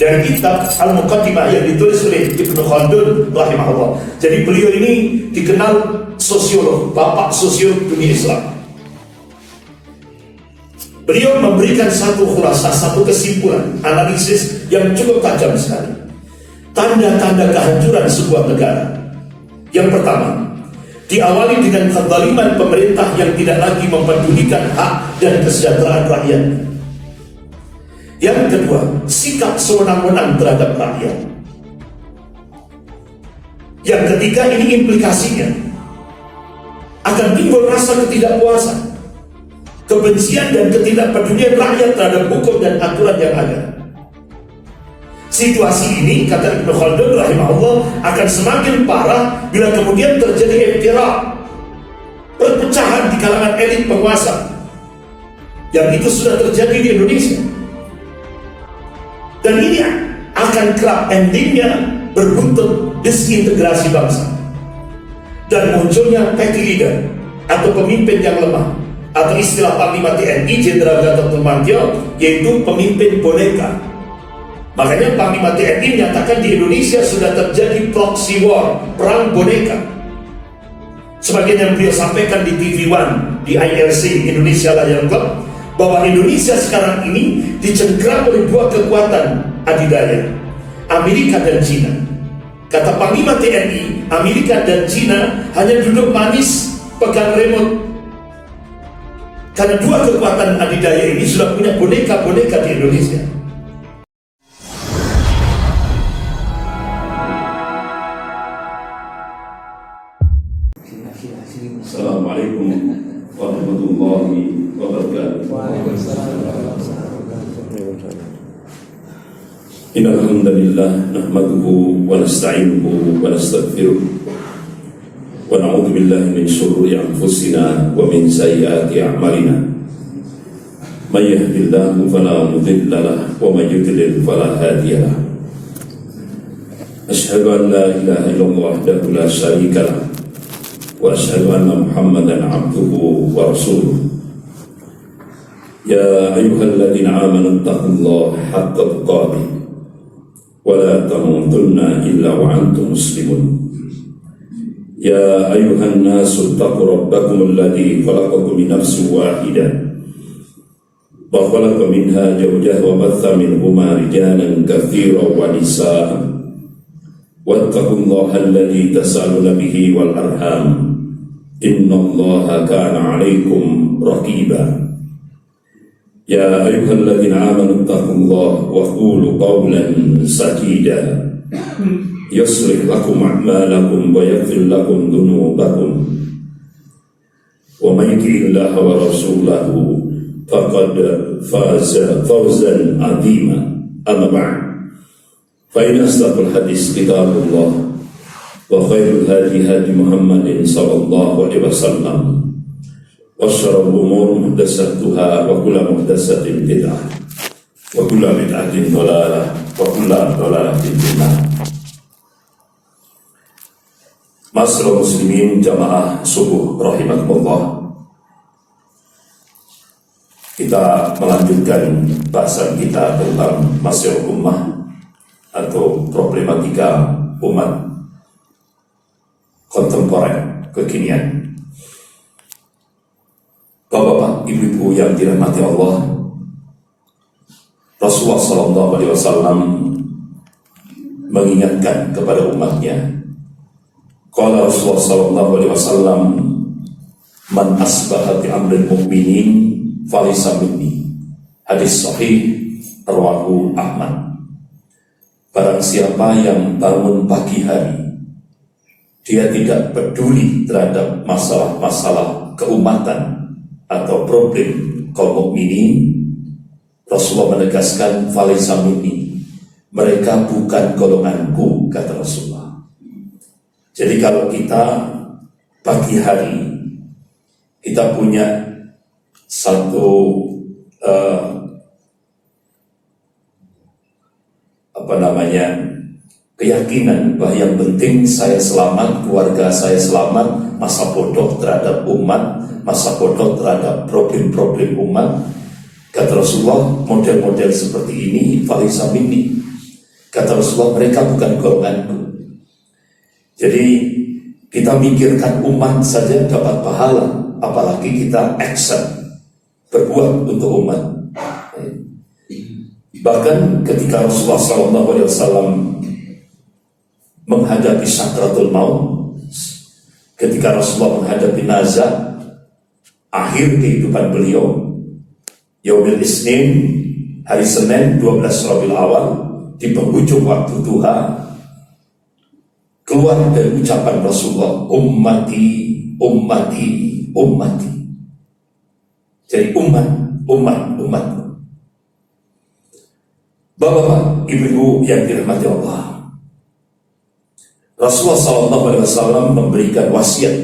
dari kitab Al-Muqaddimah yang ditulis oleh Ibnu Khaldun rahimahullah. Jadi beliau ini dikenal sosiolog, bapak sosiolog dunia Islam. Beliau memberikan satu khulasa, satu kesimpulan, analisis yang cukup tajam sekali. Tanda-tanda kehancuran sebuah negara. Yang pertama, diawali dengan kezaliman pemerintah yang tidak lagi mempedulikan hak dan kesejahteraan rakyat. Yang kedua, sikap sewenang-wenang terhadap rakyat. Yang ketiga, ini implikasinya akan timbul rasa ketidakpuasan, kebencian dan ketidakpedulian rakyat terhadap hukum dan aturan yang ada. Situasi ini, kata Ibnu Khaldun rahimahullah, akan semakin parah bila kemudian terjadi iftirak, perpecahan di kalangan elit penguasa, yang itu sudah terjadi di Indonesia. Dan ini akan kerap endingnya berbuntut disintegrasi bangsa dan munculnya petty leader atau pemimpin yang lemah, atau istilah Panglima TNI Jenderal Gatot Nurmantio, yaitu pemimpin boneka. Makanya Panglima TNI menyatakan di Indonesia sudah terjadi proxy war, perang boneka. Sebagian yang beliau sampaikan di TV One, di IRC Indonesia Layar Club, bahwa Indonesia sekarang ini dicengkram oleh dua kekuatan adidaya, Amerika dan Cina. Kata Panglima TNI, Amerika dan Cina hanya duduk manis pegang remote, karena dua kekuatan adidaya ini sudah punya boneka-boneka di Indonesia. Assalamualaikum warahmatullahi wabarakatuh. Innal hamdalillah nahmaduhu wa nasta'inuhu wa nastaghfiruh wa na'udzu billahi min shururi anfusina wa min sayyiati a'malina. May yahdihillahu fala mudilla lahu wa may yudlil fala hadiya lahu. Asyhadu an la ilaha illallah wahdahu la syarika lahu wa asyhadu anna Muhammadan abduhu wa rasuluh. Ya ayyuhalladzina amanu taqullaha haqqa tuqatih wa la tamutunna illa wa antum muslimun. Ya ayyuhan nasu taqu rabbakum alladzi khalaqakum min nafsin wahidah wa khalaqa minha zawjaha wa batha minhuma rijalan katsiran wa nisaa wattaqullaha alladzi tasaaluna bihi wal arham innallaha kana 'alaikum raqiba. Ya ayyuhalladzina amanu taqullaha wa qulu qawlan sadida yuslih lakum a'malakum wa yaghfir lakum dhunubakum wa may yuti'illaha wa rasulahu faqad faza fawzan 'azima. Amma ba'd, fa inna asdaqal hadis kitabullah wa khairul hadi hadi Muhammadin sallallahu alaihi wasallam wa syarrul umur muhdatsatuha wa kullu muhdatsatin bid'ah wa kullu bid'atin dhalalah wa kullu dhalalatin finnar. Masyaallah muslimin jamaah subuh rahimakumullah. Kita melanjutkan bahasan kita tentang masalah ummah atau problematika umat kontemporer kekinian. Bapak-bapak, ibu-ibu yang dirahmati Allah, Rasulullah SAW mengingatkan kepada umatnya. Qala Rasulullah SAW, man asbaha bi amril mu'minin falaysa minni. Hadis sahih rawahu Ahmad. Barang siapa yang bangun pagi hari, dia tidak peduli terhadap masalah-masalah keumatan atau problem kaum mukminin, Rasulullah menegaskan falaysa minni, mereka bukan golonganku, kata Rasulullah. Jadi kalau kita pagi hari kita punya satu keyakinan bahwa yang penting saya selamat, keluarga saya selamat, masa bodoh terhadap umat, masa bodoh terhadap problem-problem umat, kata Rasulullah, model-model seperti ini falaysa minni, Kata Rasulullah, mereka bukan golonganku. Jadi kita mikirkan umat saja dapat pahala, apalagi kita action berbuat untuk umat. Bahkan ketika Rasulullah SAW menghadapi sakratul maut, ketika Rasulullah menghadapi nazak akhir kehidupan beliau, Yaumil Isnin, hari Senin 12 Rabiul Awal, di penghujung waktu duha, keluar dari ucapan Rasulullah, ummati, ummati, ummati. Jadi umat. Bapak-bapak, ibu-ibu yang dirahmati Allah, Rasulullah SAW memberikan wasiat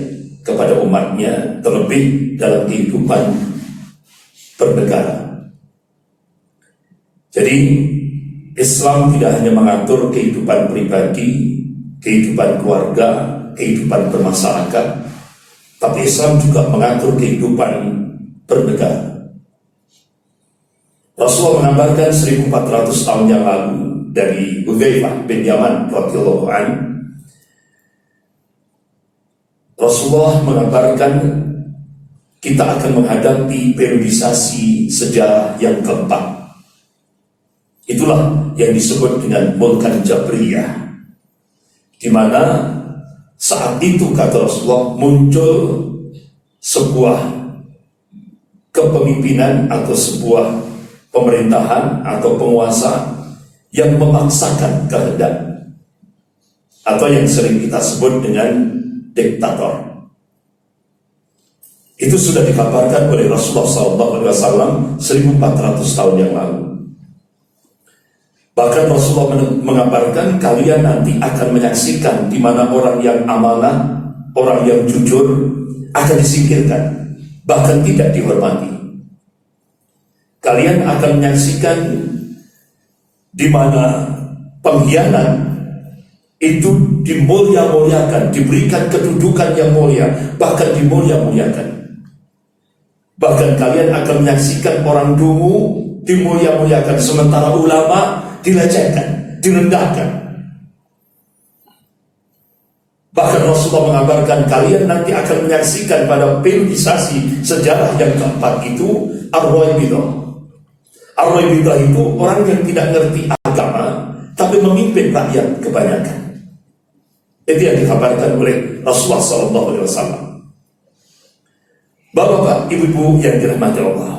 kepada umatnya, terlebih dalam kehidupan bernegara. Jadi Islam tidak hanya mengatur kehidupan pribadi, kehidupan keluarga, kehidupan bermasyarakat, tapi Islam juga mengatur kehidupan bernegara. Rasulullah mengabarkan 1400 tahun yang lalu dari Hudzaifah bin Yaman radhiyallahu anhu, Rasulullah mengabarkan kita akan menghadapi periodisasi sejarah yang keempat. Itulah yang disebut dengan Mulkan Jabriyah, di mana saat itu kata Rasulullah muncul sebuah kepemimpinan atau sebuah pemerintahan atau penguasa yang memaksakan kehendak, atau yang sering kita sebut dengan diktator. Itu sudah dikabarkan oleh Rasulullah SAW 1400 tahun yang lalu. Bahkan Rasulullah mengabarkan kalian nanti akan menyaksikan di mana orang yang amanah, orang yang jujur akan disingkirkan, bahkan tidak dihormati. Kalian akan menyaksikan di mana pengkhianat itu dimulia-muliakan, diberikan kedudukan yang mulia, bahkan dimulia-muliakan. Bahkan kalian akan menyaksikan orang dungu dimulia-muliakan, sementara ulama dilecehkan, direndahkan. Bahkan Rasulullah mengabarkan kalian nanti akan menyaksikan pada periodisasi sejarah yang keempat itu Ar-Raibidah. Ar-Raibidah itu orang yang tidak ngerti agama tapi memimpin rakyat kebanyakan. Itu yang dikabarkan oleh Rasulullah SAW. Bapak-bapak, ibu-ibu yang dirahmati Allah,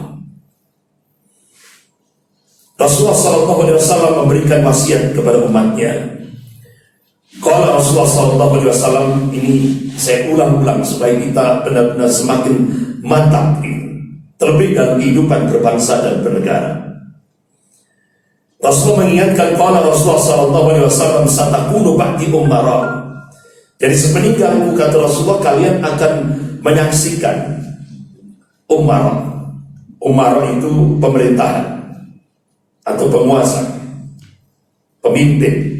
Rasulullah SAW memberikan wasiat kepada umatnya. Kalau Rasulullah SAW, ini saya ulang-ulang supaya kita benar-benar semakin mantap, terlebih dalam kehidupan berbangsa dan bernegara. Rasulullah mengingatkan, kalau Rasulullah SAW satakunu ba'di umara. Jadi sepeninggalku, kata Rasulullah, kalian akan menyaksikan umara. Umara itu pemerintahan atau penguasa, pemimpin.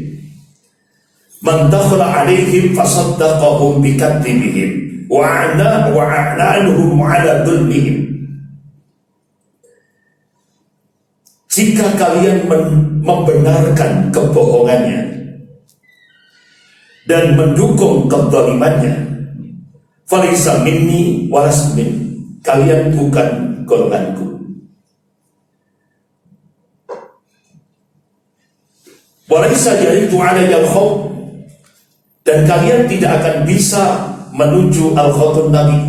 Man dakhala alaihim fasaddaqahum bikadzibihim wa a'lanahum ala dhulmihim. Jika kalian membenarkan kebohongannya dan mendukung kezalimannya, falaysa minni walas minni, kalian bukan golonganku. Walaysa yaridu alayya al-khawf, dan kalian tidak akan bisa menuju al-khawtun Nabi.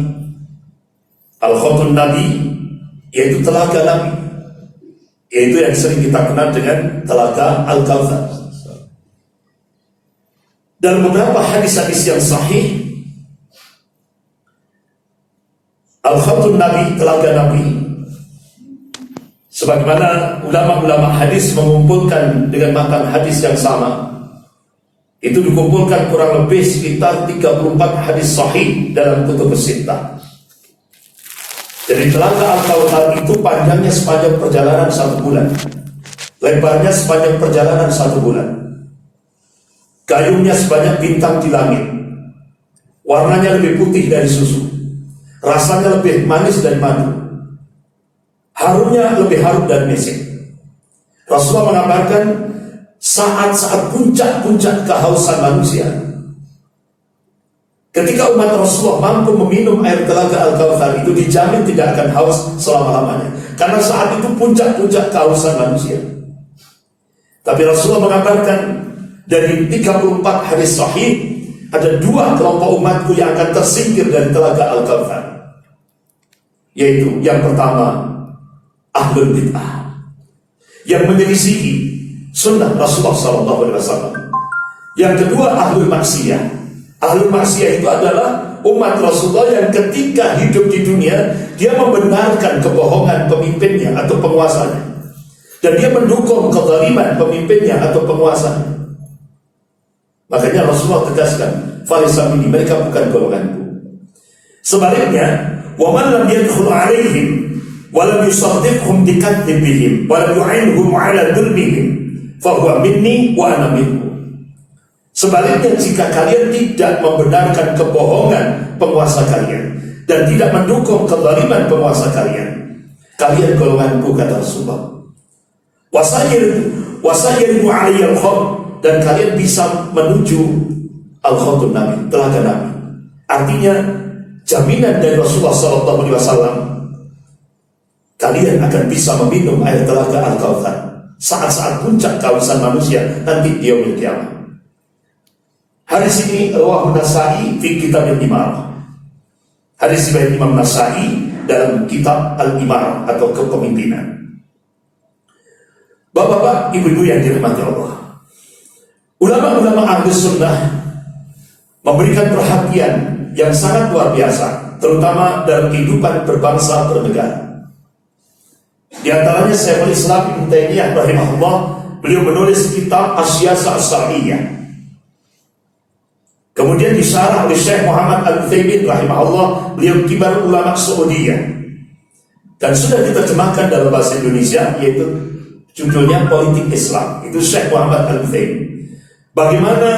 Al-khawtun Nabi yaitu telaga Nabi, yaitu yang sering kita kenal dengan telaga Al-Kautsar. Dalam beberapa hadis-hadis yang sahih, Al-Khawtun Nabi, telaga Nabi, sebagaimana ulama-ulama hadis mengumpulkan dengan matan hadis yang sama, itu dikumpulkan kurang lebih sekitar 34 hadis sahih dalam kutubus sittah. Jadi telaga Al-Kautsar itu panjangnya sepanjang perjalanan 1 bulan, lebarnya sepanjang perjalanan 1 bulan, gayungnya sebanyak bintang di langit, warnanya lebih putih dari susu, rasanya lebih manis dan madu, harumnya lebih harum dan mesik. Rasulullah mengabarkan saat-saat puncak-puncak kehausan manusia. Ketika umat Rasulullah mampu meminum air telaga Al-Kautsar, itu dijamin tidak akan haus selama-lamanya. Karena saat itu puncak-puncak kehausan manusia. Tapi Rasulullah mengabarkan dari 34 hadis sahih, ada 2 kelompok umatku yang akan tersingkir dari telaga Al-Kautsar. Yaitu yang pertama, ahlul bid'ah, yang menyelisihi sunnah Rasulullah SAW. Yang kedua, ahlul maksiyah. Ahlul maksiyah itu adalah umat Rasulullah yang ketika hidup di dunia, dia membenarkan kebohongan pemimpinnya atau penguasanya, dan dia mendukung kezaliman pemimpinnya atau penguasanya. Makanya Rasulullah tegaskan, "Falaysa minni," mereka bukan golonganku. Sebaliknya, "Wa man lam yadkhul 'alaihim wa lam yusaddiqhum bikadzibihim wa lam yu'inhum 'ala dzulmihim fa huwa minni wa ana minhu." Sebaliknya, jika kalian tidak membenarkan kebohongan penguasa kalian dan tidak mendukung kezaliman penguasa kalian, kalian golonganku, kata Rasulullah. Wasayyiru 'alaiyal khawf, dan kalian bisa menuju al-khawtun Nabi, telaga Nabi. Artinya, jaminan dari Rasulullah SAW, kalian akan bisa meminum air telaga Al-Kautsar saat-saat puncak kehausan manusia nanti di yaumil qiyamah. Hadis ini rawahu Nasa'i fi kitab al-Imarah. Hadis riwayat Imam Nasa'i dalam kitab al-Imarah atau kepemimpinan. Bapak-bapak, ibu-ibu yang dirahmati Allah, ulama-ulama Ahlus Sunnah memberikan perhatian yang sangat luar biasa, terutama dalam kehidupan berbangsa bernegara. Di antaranya Syekhul Islam Ibnu Taimiyah rahimahullah, beliau menulis kitab Asy-Syiyasah As-Syar'iyyah. Kemudian disyarah oleh Syekh Muhammad Al-Utsaimin rahimahullah, beliau kibar ulama Saudiyah, dan sudah diterjemahkan dalam bahasa Indonesia, yaitu judulnya Politik Islam. Itu Syekh Muhammad Al-Utsaimin. Bagaimana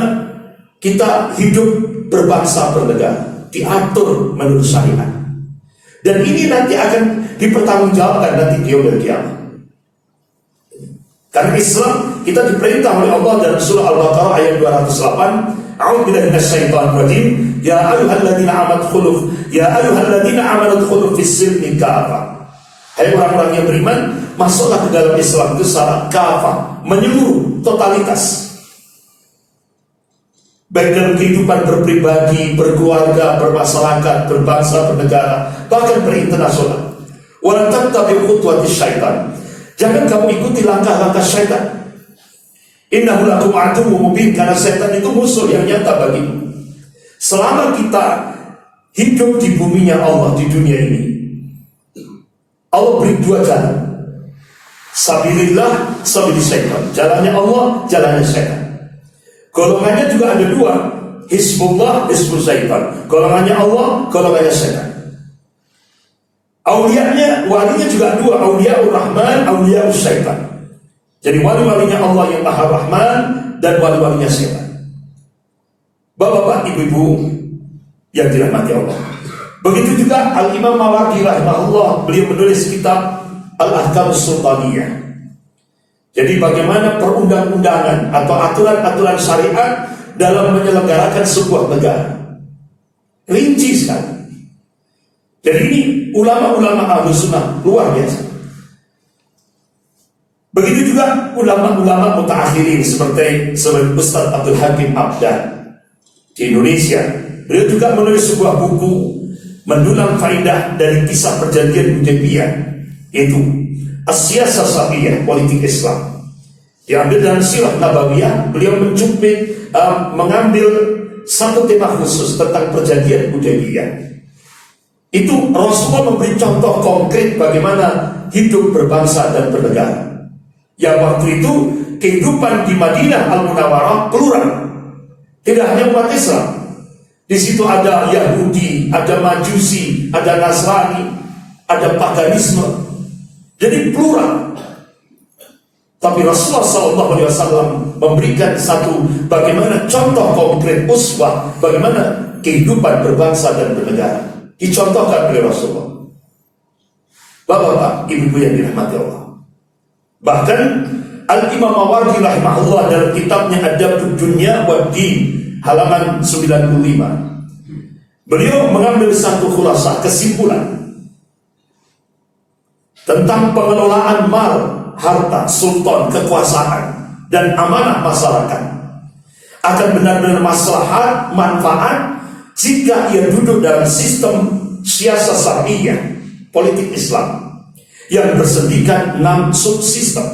kita hidup berbangsa bernegara, diatur menurut syariat, dan ini nanti akan dipertanggungjawabkan nanti di yaumil qiyamah. Karena Islam, kita diperintah oleh Allah dalam surah Al-Baqarah ayat 208, "A'udzubillahi minasyaitonir rajim, ya ayyuhalladzina amanu udkhulu fis-silmi kafah." Hai orang-orang yang beriman, masuklah ke dalam Islam itu secara kafah, menyeluruh, totalitas. Baik dalam kehidupan berpribadi, berkeluarga, bermasyarakat, berbangsa, bernegara, bahkan berinternasional. Wa la tattabi'u khutuwatis syaitan. Jangan kamu ikuti langkah-langkah syaitan. Innahu lakum aduwwun mubin, karena setan itu musuh yang nyata bagimu. Selama kita hidup di buminya Allah, di dunia ini, Allah beri 2 jalan. Sabilillah, sabil syaitan. Jalannya Allah, jalannya syaitan. Golongannya juga ada 2, Hizbullah, Hizbul syaitan. Golongannya Allah, golongannya syaitan. Aulianya, walinya juga 2, Auliyaur Rahman, Auliyaur syaitan. Jadi wali-walinya Allah yang Maha Rahman dan wali-walinya syaitan. Bapak-bapak, ibu-ibu yang dirahmati Allah, begitu juga Al-Imam Mawardi rahimahullah, beliau menulis kitab Al-Ahkam Sultaniyah. Jadi bagaimana perundang-undangan atau aturan-aturan syariat dalam menyelenggarakan sebuah negara, rinci sekali. Jadi ini ulama-ulama Ahlus Sunnah luar biasa. Begitu juga ulama-ulama mutaakhirin seperti Ustaz Abdul Hakim Abdan di Indonesia. Beliau juga menulis sebuah buku mendulang faedah dari kisah perjanjian Hudaybiyah, yaitu Asy-Syiyasah As-Syar'iyyah, Politik Islam. Diambil dalam Sirah Nabawiyah, beliau mengambil satu tema khusus tentang perjanjian Hudaybiyah. Itu Rasulullah memberi contoh konkret bagaimana hidup berbangsa dan bernegara. Yang waktu itu kehidupan di Madinah Al-Munawwarah plural, tidak hanya umat Islam. Di situ ada Yahudi, ada Majusi, ada Nasrani, ada paganisme. Jadi plural. Tapi Rasulullah SAW memberikan satu bagaimana contoh konkret uswah, bagaimana kehidupan berbangsa dan bernegara dicontohkan oleh Rasulullah. Bapak-bapak, ibu-ibu yang dirahmati Allah, bahkan Al-Imam Mawardi rahimahullah dalam kitabnya Adabud Dunya wa Din halaman 95. Beliau mengambil satu khulasah kesimpulan tentang pengelolaan mal, harta, sultan, kekuasaan, dan amanah masyarakat akan benar-benar maslahat, manfaat jika ia duduk dalam sistem siasat syariah, politik Islam yang bersendikan 6 subsistem.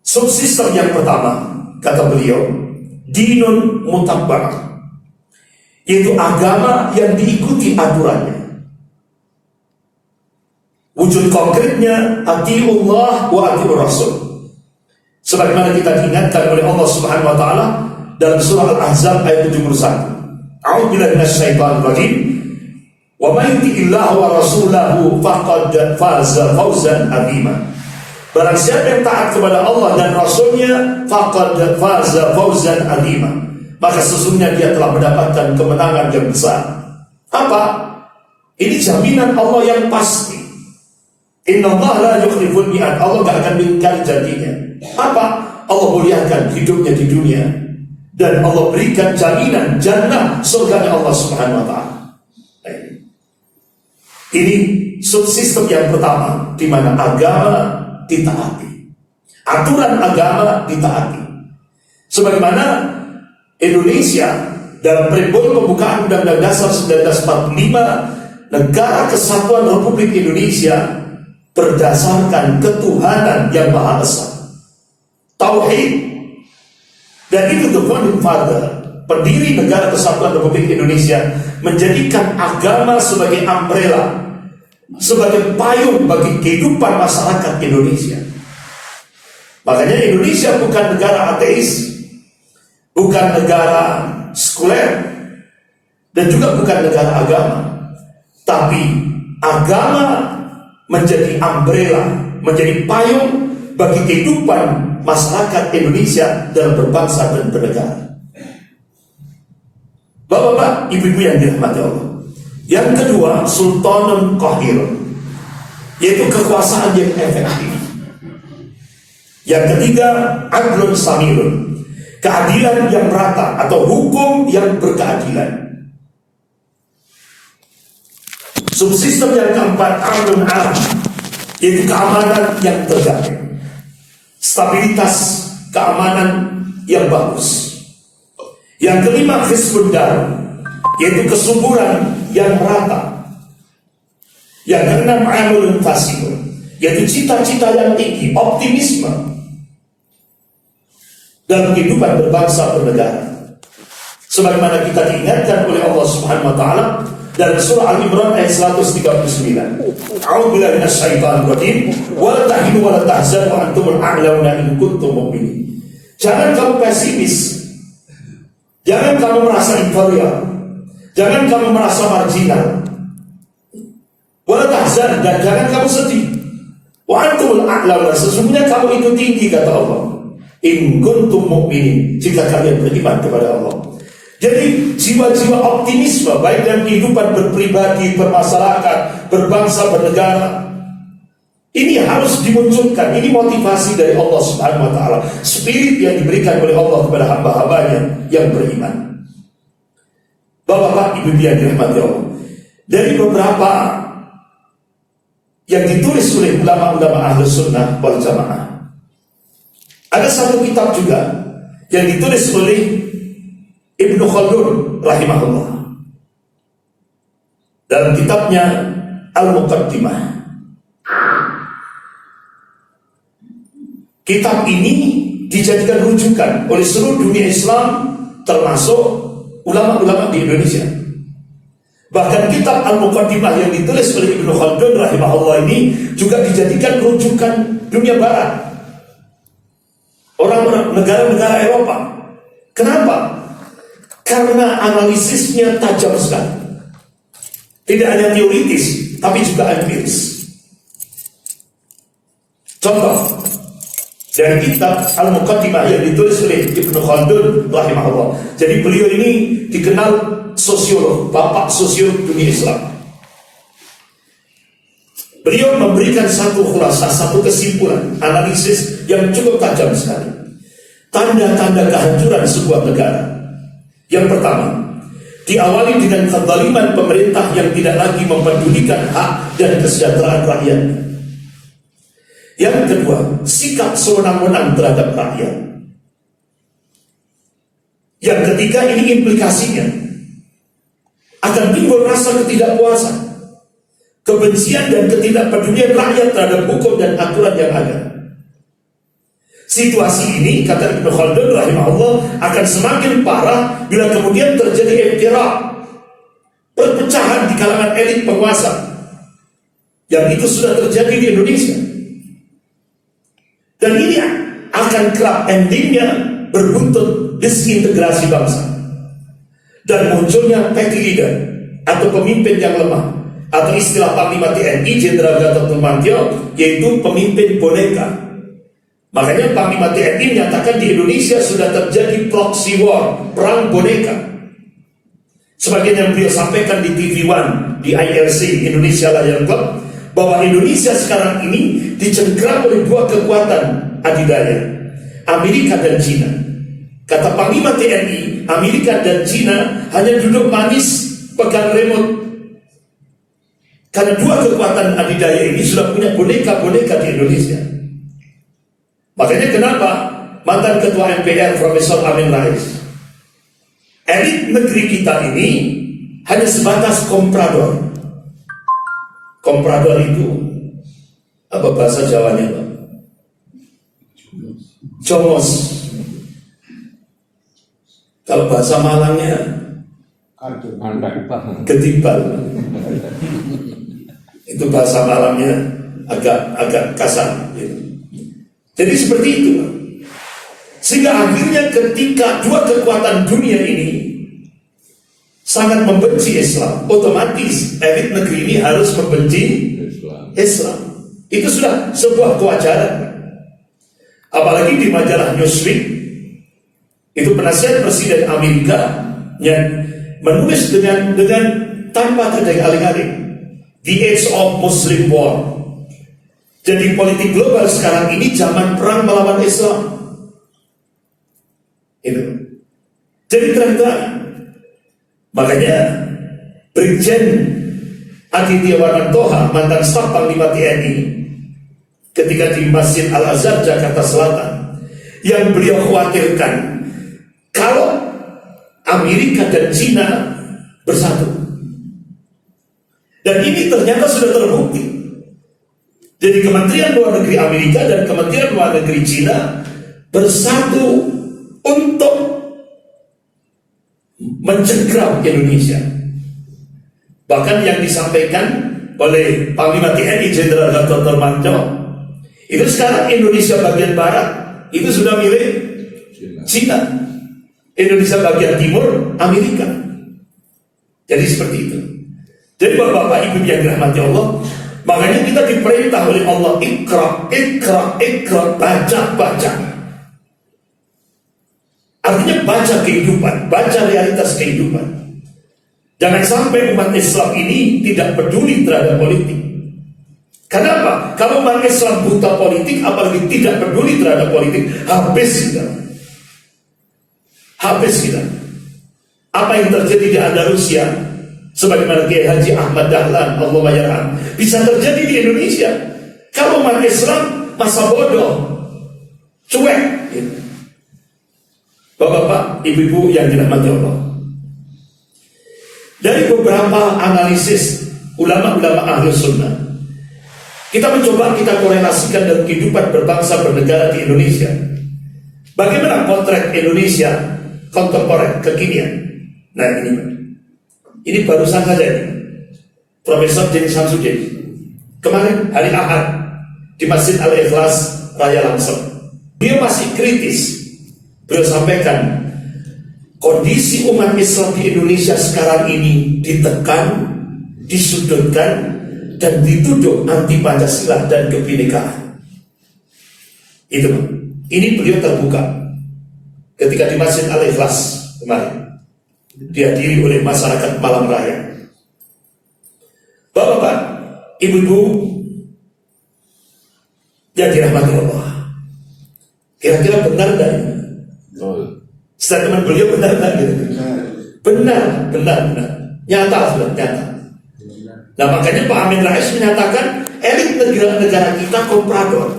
Subsistem yang pertama, kata beliau, dinun mutabbarah, yaitu agama yang diikuti aturannya. Wujud konkretnya atiullah wa atiur rasul, sebagaimana kita diingatkan oleh Allah Subhanahu wa taala dalam surah Al-Ahzab ayat 71. A'udzubillahi minasyaitonir rajim. Wa may yuti'illaha wa rasulahu faqad faza fawzan 'azima. Barang siapa yang taat kepada Allah dan Rasulnya, faqad faza fawzan 'azima, maka sesungguhnya dia telah mendapatkan kemenangan yang besar. Apa? Ini jaminan Allah yang pasti. Innallaha la yukhliful mi'ad. Allah gak akan mengingkari janjinya. Apa? Allah muliakan hidupnya di dunia dan Allah berikan jaminan jannah surganya Allah Subhanahu wa taala. Ini subsistem yang pertama, di mana agama ditaati, aturan agama ditaati. Sebagaimana Indonesia dalam preambul pembukaan Undang-Undang Dasar 1945, Negara Kesatuan Republik Indonesia berdasarkan ketuhanan yang Maha Esa, tauhid. Dan itu the founding father, pendiri Negara Kesatuan Republik Indonesia, menjadikan agama sebagai umbrella, sebagai payung bagi kehidupan masyarakat Indonesia. Makanya Indonesia bukan negara ateis, bukan negara sekuler, dan juga bukan negara agama, tapi agama menjadi umbrella, menjadi payung bagi kehidupan masyarakat Indonesia dalam berbangsa dan bernegara. Bapak-bapak, ibu-ibu yang dirahmati Allah. Yang kedua, sultanun qahirun, yaitu kekuasaan yang efektif. Yang ketiga, adlun samirun, keadilan yang merata atau hukum yang berkeadilan. Subsistem yang keempat, amnun am, yaitu keamanan yang terjaga, stabilitas keamanan yang bagus. Yang kelima, hizbun dar, yaitu kesuburan yang merata. Yang keenam, amulun fasihun, yaitu cita-cita yang tinggi, optimisme dalam kehidupan berbangsa bernegara. Sebagaimana kita diingatkan oleh Allah Subhanahu wa taala dalam surah Al-Imran ayat 139. A'udzubillahi minasyaitonir rajim. Wa la tahinu wa la tahzanu wa antumul a'launa in kuntum mu'minin. Jangan kamu pesimis. Jangan kamu merasa inferior. Jangan kamu merasa marginal. Wa la tahzan, dan jangan kamu sedih. Wa antumul a'launa, sesungguhnya kamu itu tinggi, kata Allah. In kuntum mu'minin, jika kalian beriman kepada Allah. Jadi jiwa-jiwa optimisme baik dalam kehidupan berpribadi, bermasyarakat, berbangsa, bernegara, ini harus dimunculkan. Ini motivasi dari Allah Subhanahu wa taala, spirit yang diberikan oleh Allah kepada hamba-hambanya yang beriman. Bapak-bapak, ibu yang dirahmati Allah, dari beberapa yang ditulis oleh ulama-ulama Ahlus Sunnah wal Jamaah, ada satu kitab juga yang ditulis oleh Ibnu Khaldun rahimahullah dalam kitabnya Al-Muqaddimah. Kitab ini dijadikan rujukan oleh seluruh dunia Islam, termasuk ulama-ulama di Indonesia. Bahkan kitab Al-Muqaddimah yang ditulis oleh Ibnu Khaldun rahimahullah ini juga dijadikan rujukan dunia barat, orang-orang negara-negara Eropa. Kenapa? Karena analisisnya tajam sekali. Tidak hanya teoritis, tapi juga empiris. Contoh dari kitab Al-Muqaddimah yang ditulis oleh Ibnu Khaldun rahimahullah. Jadi beliau ini dikenal sosiolog, bapak sosiolog dunia Islam. Beliau memberikan satu khulasa, satu kesimpulan, analisis yang cukup tajam sekali. Tanda-tanda kehancuran sebuah negara. Yang pertama, diawali dengan kezaliman pemerintah yang tidak lagi mempedulikan hak dan kesejahteraan rakyat. Yang kedua, sikap sewenang-wenang terhadap rakyat. Yang ketiga, ini implikasinya akan timbul rasa ketidakpuasan, kebencian dan ketidakpedulian rakyat terhadap hukum dan aturan yang ada. Situasi ini, kata Ibnu Khaldun rahimahullah, akan semakin parah bila kemudian terjadi iftirak, perpecahan di kalangan elit penguasa, yang itu sudah terjadi di Indonesia. Dan ini akan kerap endingnya berbuntut disintegrasi bangsa dan munculnya petty leader atau pemimpin yang lemah, atau istilah Panglima TNI Jenderal Gatot Nurmantio, yaitu pemimpin boneka. Makanya Panglima TNI menyatakan di Indonesia sudah terjadi proxy war, perang boneka. Sebagian yang beliau sampaikan di TV One, di IRC Indonesia Layar Club, bahwa Indonesia sekarang ini dicengkram oleh dua kekuatan adidaya, Amerika dan Cina. Kata Panglima TNI, Amerika dan Cina hanya duduk manis pegang remote, karena dua kekuatan adidaya ini sudah punya boneka-boneka di Indonesia. Makanya kenapa mantan Ketua MPR Profesor Amin Rais, elit negeri kita ini hanya sebatas komprador. Komprador itu apa bahasa Jawanya, Pak? Comos. Kalau bahasa Malangnya ketibal. Itu bahasa Malangnya agak kasar gitu. Jadi seperti itu, Pak. Sehingga akhirnya ketika dua kekuatan dunia ini sangat membenci Islam, otomatis elit negeri ini harus membenci Islam. Itu sudah sebuah kewajaran. Apalagi di majalah Newsweek, itu penasihat Presiden Amerika yang menulis dengan tanpa tanda aling-aling, The Age of Muslim War. Jadi politik global sekarang ini zaman perang melawan Islam. Itu. Jadi terang-terang. Makanya Brigjen Aditya Warnantoha, mantan staf Panglima TNI, ketika di Masjid Al-Azhar Jakarta Selatan, yang beliau khawatirkan kalau Amerika dan Cina bersatu. Dan ini ternyata sudah terbukti. Jadi Kementerian Luar Negeri Amerika dan Kementerian Luar Negeri Cina bersatu untuk mencengkram Indonesia. Bahkan yang disampaikan oleh Panglima TNI Jenderal Gatot Nurmantio, itu sekarang Indonesia bagian barat itu sudah milik Cina, Indonesia bagian timur Amerika. Jadi seperti itu. Jadi Bapak Ibu yang dirahmati Allah, makanya kita diperintah oleh Allah, ikra, baca. Artinya baca kehidupan, baca realitas kehidupan. Jangan sampai umat Islam ini tidak peduli terhadap politik. Kenapa? Kalau umat Islam buta politik, apalagi tidak peduli terhadap politik, habis kita. Apa yang terjadi di Andalusia, sebagaimana Kiai Haji Ahmad Dahlan, Allah yarham, bisa terjadi di Indonesia. Kalau umat Islam masa bodoh, cuek. Bapak-bapak, ibu-ibu yang dirahmati Allah, dari beberapa analisis ulama-ulama Ahlus Sunnah, kita mencoba kita korelasikan dengan kehidupan berbangsa bernegara di Indonesia. Bagaimana potret Indonesia kontemporer kekinian? Nah ini barusan saja ini, Profesor Jenny Samsudin kemarin hari Ahad di Masjid Al-Ikhlas Raya Langsung, dia masih kritis. Beliau sampaikan kondisi umat Islam di Indonesia sekarang ini ditekan, disudutkan, dan dituduh anti Pancasila dan kebinekaan. Itu, ini beliau terbuka ketika di Masjid Al-Ikhlas kemarin, dihadiri oleh masyarakat Malang Raya. Bapak-bapak, ibu-ibu yang dirahmati Allah. Kira-kira benar tidak ini? Statement beliau benar tidak gitu? Benar. Nyata sudah, nyata. Nah makanya Pak Amin Rais menyatakan elit negara kita komprador.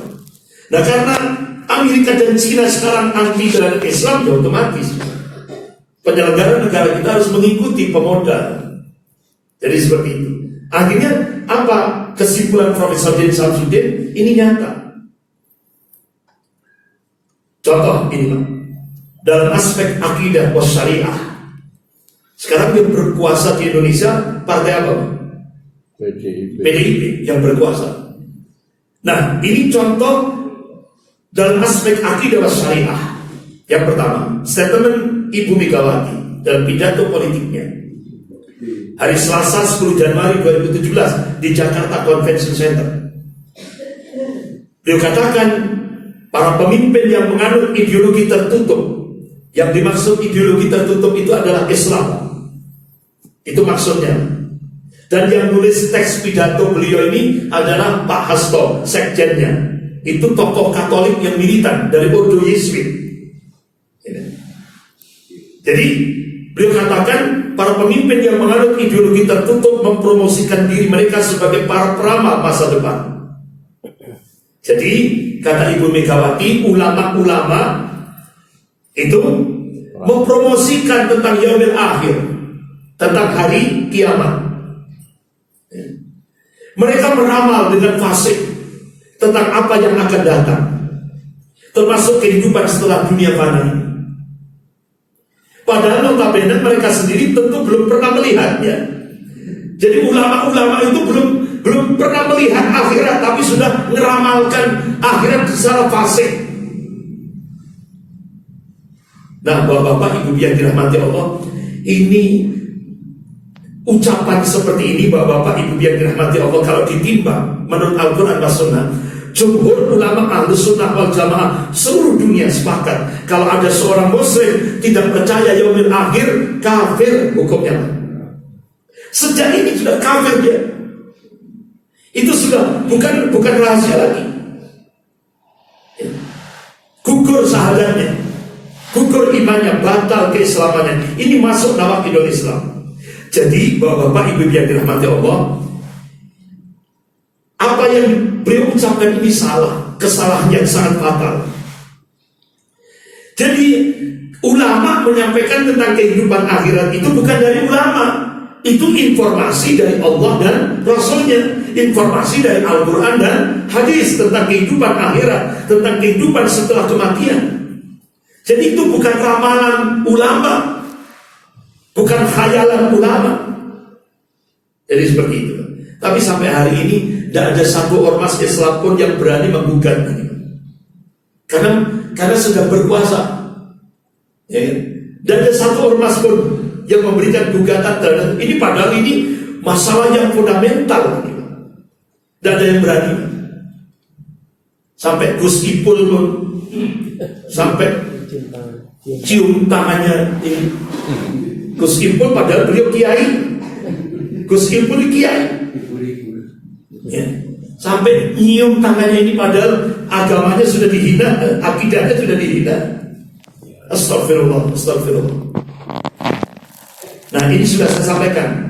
Nah karena Amerika dan China sekarang anti terhadap Islam, ya otomatis penyelenggara negara kita harus mengikuti pemodal. Jadi seperti itu. Akhirnya apa kesimpulan Profesor Din Samsudin? Ini nyata. Contoh ini Pak, dalam aspek akidah was syariah, sekarang yang berkuasa di Indonesia partai apa Pak? PDIP yang berkuasa. Nah ini contoh dalam aspek akidah was syariah. Yang pertama, statement Ibu Megawati dalam pidato politiknya hari Selasa 10 Januari 2017 di Jakarta Convention Center. Beliau katakan para pemimpin yang menganut ideologi tertutup, yang dimaksud ideologi tertutup itu adalah Islam. Itu maksudnya. Dan yang nulis teks pidato beliau ini adalah Pak Hasto, sekjennya. Itu tokoh Katolik yang militan dari Ordo Yesuit. Jadi beliau katakan para pemimpin yang menganut ideologi tertutup mempromosikan diri mereka sebagai para peramal masa depan. Jadi kata Ibu Megawati, ulama-ulama itu mempromosikan tentang yaumil akhir, tentang hari kiamat. Mereka meramal dengan fasih tentang apa yang akan datang, termasuk kehidupan setelah dunia fana. Padahal notabene mereka sendiri tentu belum pernah melihatnya. Jadi ulama-ulama itu belum pernah melihat akhirat, tapi sudah meramalkan akhirat secara fasih. Nah, Bapak-bapak, Ibu yang dirahmati Allah, ini ucapan seperti ini, Bapak-bapak, Ibu yang dirahmati Allah, kalau ditimbang menurut Al-Quran dan Sunnah, jumhur ulama Ahlus Sunnah wal Jamaah seluruh dunia sepakat kalau ada seorang muslim tidak percaya yaumil akhir, kafir hukumnya. Sejak ini sudah kafir dia. Itu sudah bukan rahasia lagi. Gugur syahadatnya, gugur imannya, batal keislamannya. Ini masuk nawaqidul Islam. Jadi Bapak-bapak, Ibu yang dirahmati Allah, apa yang beliau ucapkan ini salah, kesalahan yang sangat fatal. Jadi ulama menyampaikan tentang kehidupan akhirat itu bukan dari ulama, itu informasi dari Allah dan Rasulnya, informasi dari Al-Quran dan hadis tentang kehidupan akhirat, tentang kehidupan setelah kematian. Jadi itu bukan ramalan ulama, bukan khayalan ulama. Jadi seperti itu. Tapi sampai hari ini tidak ada satu ormas Islam pun yang berani menggugat ini. Karena sudah berkuasa. Ya, tidak ada satu ormas pun yang memberikan gugatan terhadap ini, padahal ini masalah yang fundamental. Tidak ada yang berani. Sampai Gus Ipul pun sampai cium tangannya ini. Gus Ipul padahal beliau kiai. Gus Ipul kiai. Ya. Sampai nyium tangannya ini padahal agamanya sudah dihina, akidahnya sudah dihina. Astagfirullah. Nah ini sudah saya sampaikan.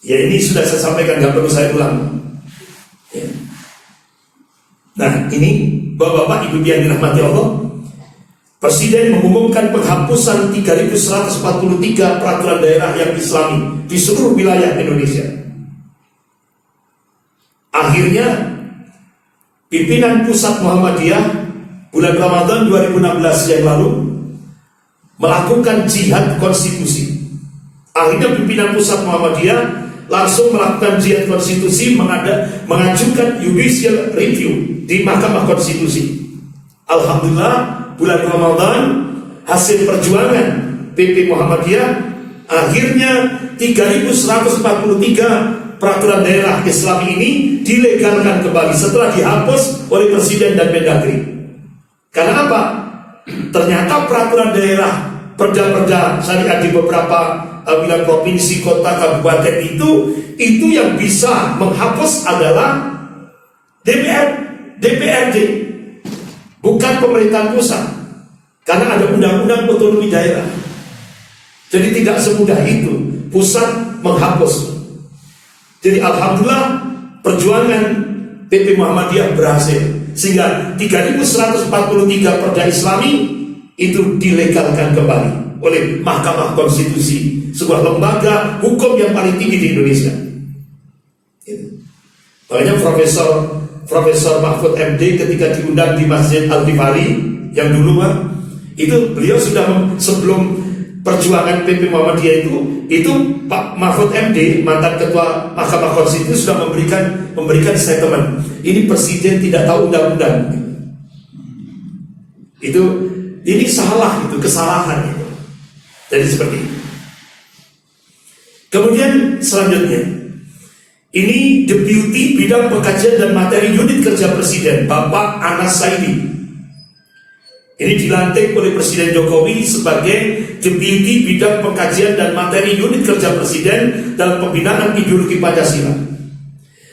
Ya ini sudah saya sampaikan, gak perlu saya ulang. Ya. Nah ini Bapak-bapak, Ibu yang dirahmati Allah, Presiden mengumumkan penghapusan 3.143 peraturan daerah yang Islami di seluruh wilayah Indonesia. Akhirnya pimpinan pusat Muhammadiyah bulan Ramadan 2016 yang lalu melakukan jihad konstitusi. Akhirnya pimpinan pusat Muhammadiyah langsung melakukan jihad konstitusi, mengajukan judicial review di Mahkamah Konstitusi. Alhamdulillah bulan Ramadan hasil perjuangan PP Muhammadiyah, akhirnya 3.143 peraturan daerah Islam ini dilegalkan kembali setelah dihapus oleh Presiden dan Mendagri. Karena apa? Ternyata peraturan daerah, perda-perda syariat di beberapa wilayah provinsi, kota, kabupaten itu yang bisa menghapus adalah DPR, DPRD, bukan pemerintahan pusat, karena ada undang-undang otonomi daerah. Jadi tidak semudah itu pusat menghapus. Jadi alhamdulillah perjuangan PP Muhammadiyah berhasil, sehingga 3143 Perda Islami itu dilegalkan kembali oleh Mahkamah Konstitusi, sebuah lembaga hukum yang paling tinggi di Indonesia. Makanya Profesor Mahfud MD ketika diundang di Masjid Al-Ghifari yang dulu itu beliau sudah sebelum perjuangan PP Muhammadiyah itu Pak Mahfud MD, mantan ketua Mahkamah Konstitusi, sudah memberikan statement, ini presiden tidak tahu undang-undang. Ini salah, itu kesalahan itu. Jadi seperti itu. Kemudian selanjutnya, ini Deputi Bidang Pengkajian dan Materi Unit Kerja Presiden, Bapak Anas Saidi. Ini dilantik oleh Presiden Jokowi sebagai Deputi Bidang Pengkajian dan Materi Unit Kerja Presiden dalam pembinaan ideologi Pancasila.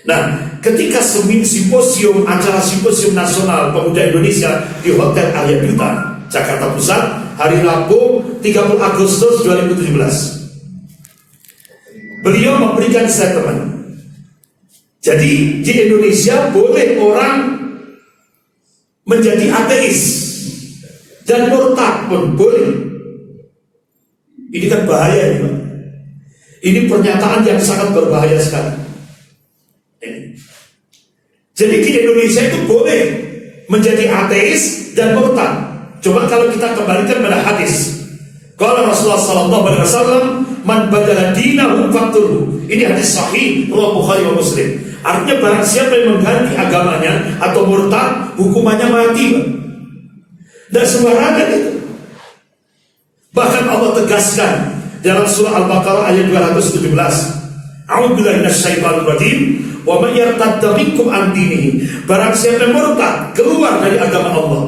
Nah, ketika acara simposium nasional pemuda Indonesia di Hotel Arya Bintang, Jakarta Pusat, hari Rabu 30 Agustus 2017, beliau memberikan statement. Jadi di Indonesia boleh orang menjadi ateis dan murtad pun boleh. Ini kan bahaya ini, Pak. Ini pernyataan yang sangat berbahaya sekali. Jadi di Indonesia itu boleh menjadi ateis dan murtad. Coba kalau kita kembalikan pada hadis. Kalau Rasulullah SAW, man badala dinahu faqtuluhu. Ini hadis sahih riwayat Bukhari wa Muslim. Artinya barang siapa yang mengganti agamanya atau murtad, hukumannya mati, Pak. Dan sembarangan itu. Bahkan Allah tegaskan dalam surah Al-Baqarah ayat 217, A'udzubillahi minasyaitonir rajim, wa may yartadda minkum an dinihi. Barang siapa yang murtad, keluar dari agama Allah,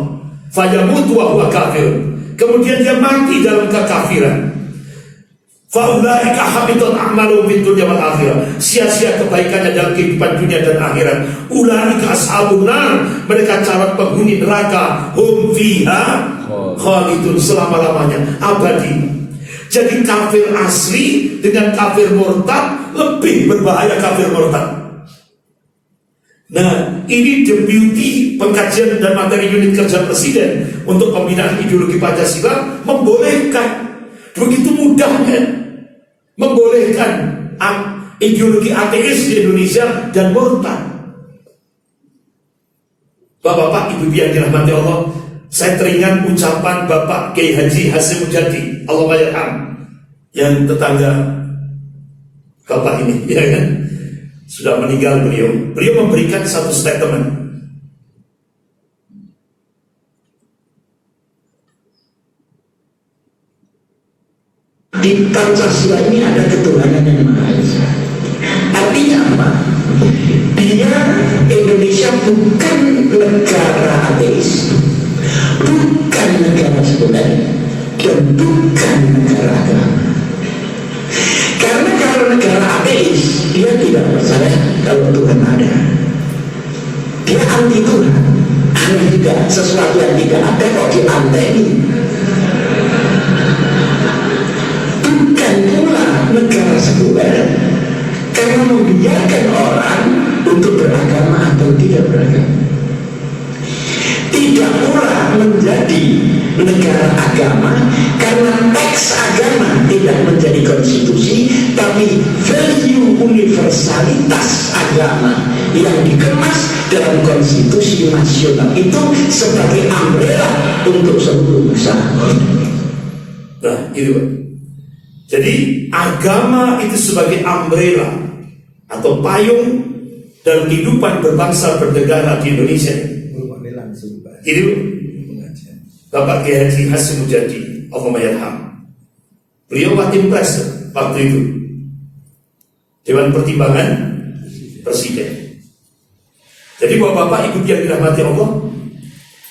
fayamut wa huwa kafir, kemudian dia mati dalam kekafiran, faulaika habitat a'maluhum fid dunya wal akhirah. Sia-sia kebaikannya dalam kehidupan dunia dan akhirat. Ulaika ashabun nar, mereka calon penghuni neraka, hum fiha khalidun, selama-lamanya, abadi. Jadi kafir asli dengan kafir murtad lebih berbahaya kafir murtad. Nah, ini Deputi Pengkajian dan Materi Unit Kerja Presiden untuk pembinaan ideologi Pancasila membolehkan, begitu mudahnya membolehkan ideologi ateis di Indonesia dan murtad. Bapak-bapak, ibu yang dirahmati Allah, saya teringat ucapan Bapak Kiai Haji Hasyim Mujadi, Allahumma yarham, yang tetangga Bapak ini, ya kan? Sudah meninggal beliau. Beliau memberikan satu statement. Di Pancasila ini ada ketuhanan yang Maha Esa. Artinya apa? Dia, Indonesia bukan negara ateis, bukan negara sekuler, dan bukan negara agama. Karena kalau negara ateis, dia tidak percaya kalau Tuhan ada. Dia anti Tuhan. Aneh juga, sesuatu yang tidak ada kok dianteni. Bukan pula negara sekuler, karena membiarkan orang untuk beragama atau tidak beragama. Tidak pula menjadi negara agama karena teks agama tidak menjadi konstitusi, tapi value universalitas agama yang dikemas dalam konstitusi nasional itu sebagai umbrella untuk seluruh bangsa. Nah, itu Pak. Jadi agama itu sebagai umbrella atau payung dalam kehidupan berbangsa bernegara di Indonesia. Itu Bapak Kiai Haji Hasyim Mujadi, Allahumma yarham. Beliau Watim Pres waktu itu, Dewan Pertimbangan Presiden. Jadi bapak-bapak, ibu yang dirahmati Allah,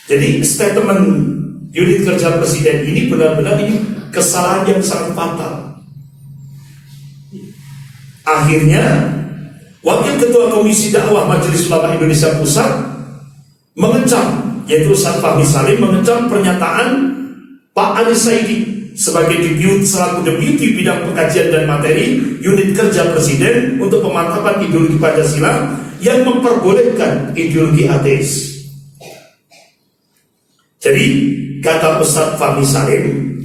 jadi statement unit kerja presiden ini benar-benar ini kesalahan yang sangat fatal. Akhirnya Wakil Ketua Komisi Dakwah Majelis Ulama Indonesia Pusat mengecam, yaitu Ustaz Fahmi Salim mengecam pernyataan Pak Anies Saidi sebagai selaku deputi bidang pengkajian dan materi unit kerja Presiden untuk pemantapan ideologi Pancasila yang memperbolehkan ideologi ateis. Jadi kata Ustaz Fahmi Salim,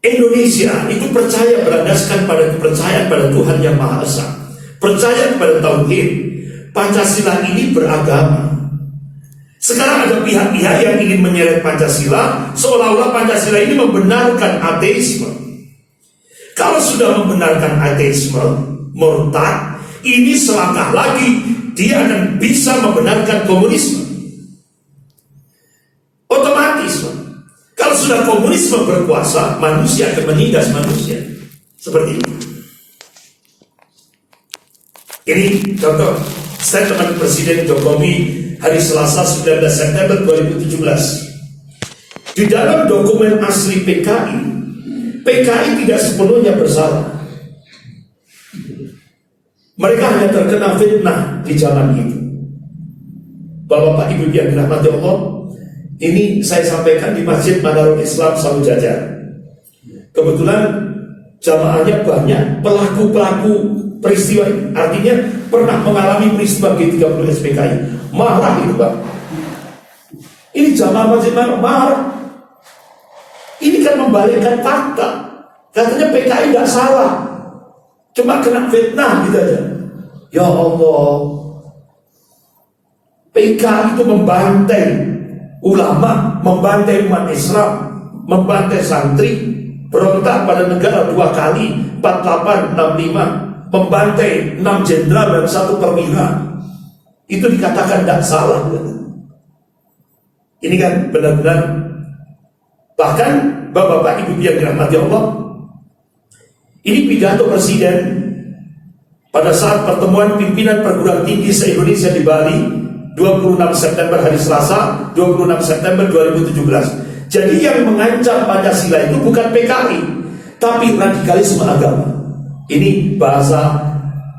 Indonesia itu percaya berlandaskan pada kepercayaan pada Tuhan Yang Maha Esa, percaya kepada tauhid. Pancasila ini beragama. Sekarang ada pihak-pihak yang ingin menyeret Pancasila seolah-olah Pancasila ini membenarkan ateisme. Kalau sudah membenarkan ateisme, murtad, ini selangkah lagi dia akan bisa membenarkan komunisme. Otomatis, kalau sudah komunisme berkuasa, manusia akan menindas manusia. Seperti ini. Ini contoh statement Presiden Jokowi hari Selasa 19 September 2017. Di dalam dokumen asli PKI, PKI tidak sepenuhnya bersalah. Mereka hanya terkena fitnah di zaman itu. Bapak Ibu yang dirahmati Allah, ini saya sampaikan di Masjid Manarul Islam Sawu Jajar. Kebetulan jamaahnya banyak pelaku-pelaku peristiwa ini, artinya pernah mengalami peristiwa G30 SPKI. Marah itu Pak. Ini jamaah Masjid Manarul marah. Ini kan membalikkan fakta. Katanya PKI tidak salah, cuma kena fitnah gitu aja. Ya Allah, PKI itu membantai ulama, membantai umat Islam, membantai santri, berontak pada negara 2 kali, 48, 65, membantai 6 jenderal dan 1 perwira. Itu dikatakan tidak salah. Ini kan benar-benar. Bahkan Bapak Ibu yang dirahmati Allah, ini pidato Presiden pada saat pertemuan pimpinan perguruan tinggi se-Indonesia di Bali 26 September hari Selasa 26 September 2017. Jadi yang mengancam Pancasila itu bukan PKI, tapi radikalisme agama. Ini bahasa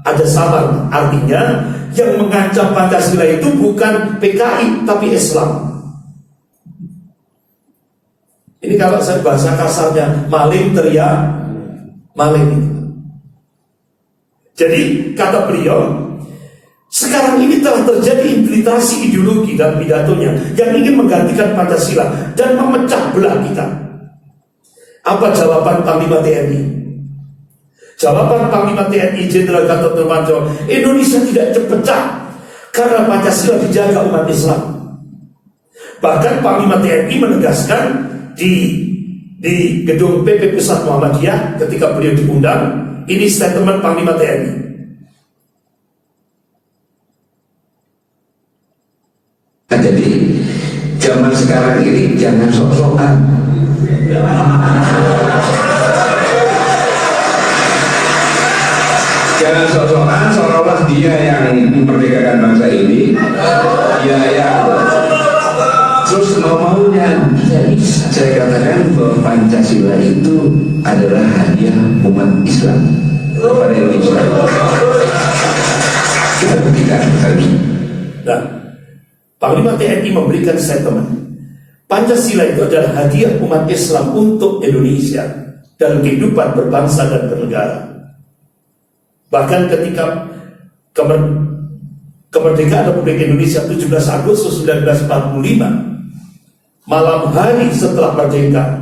ada samar, artinya yang mengancam Pancasila itu bukan PKI tapi Islam. Ini kalau saya bahasa kasarnya, maling teriak maling. Jadi kata beliau, sekarang ini telah terjadi infiltrasi ideologi dalam pidatonya yang ingin menggantikan Pancasila dan memecah belah kita. Apa jawaban Panglima TNI? Jawaban Panglima TNI Jenderal Gatot Nurmantio, Indonesia tidak terpecah karena Pancasila dijaga umat Islam. Bahkan Panglima TNI menegaskan di gedung PP Pusat Muhammadiyah ketika beliau diundang, ini statement Panglima TNI. Jadi zaman sekarang ini jangan sok-sokan. Jangan sok-sokan seolah-olah dia yang memerdekakan bangsa ini, dia yang terus mau-maunya. Saya katakan bahwa Pancasila itu adalah hadiah umat Islam kepada Indonesia. Kita buktikan kali. Nah, Panglima TNI memberikan statement, Pancasila itu adalah hadiah umat Islam untuk Indonesia dalam kehidupan berbangsa dan bernegara. Bahkan ketika kemerdekaan Republik Indonesia 17 Agustus 1945, malam hari setelah merdeka,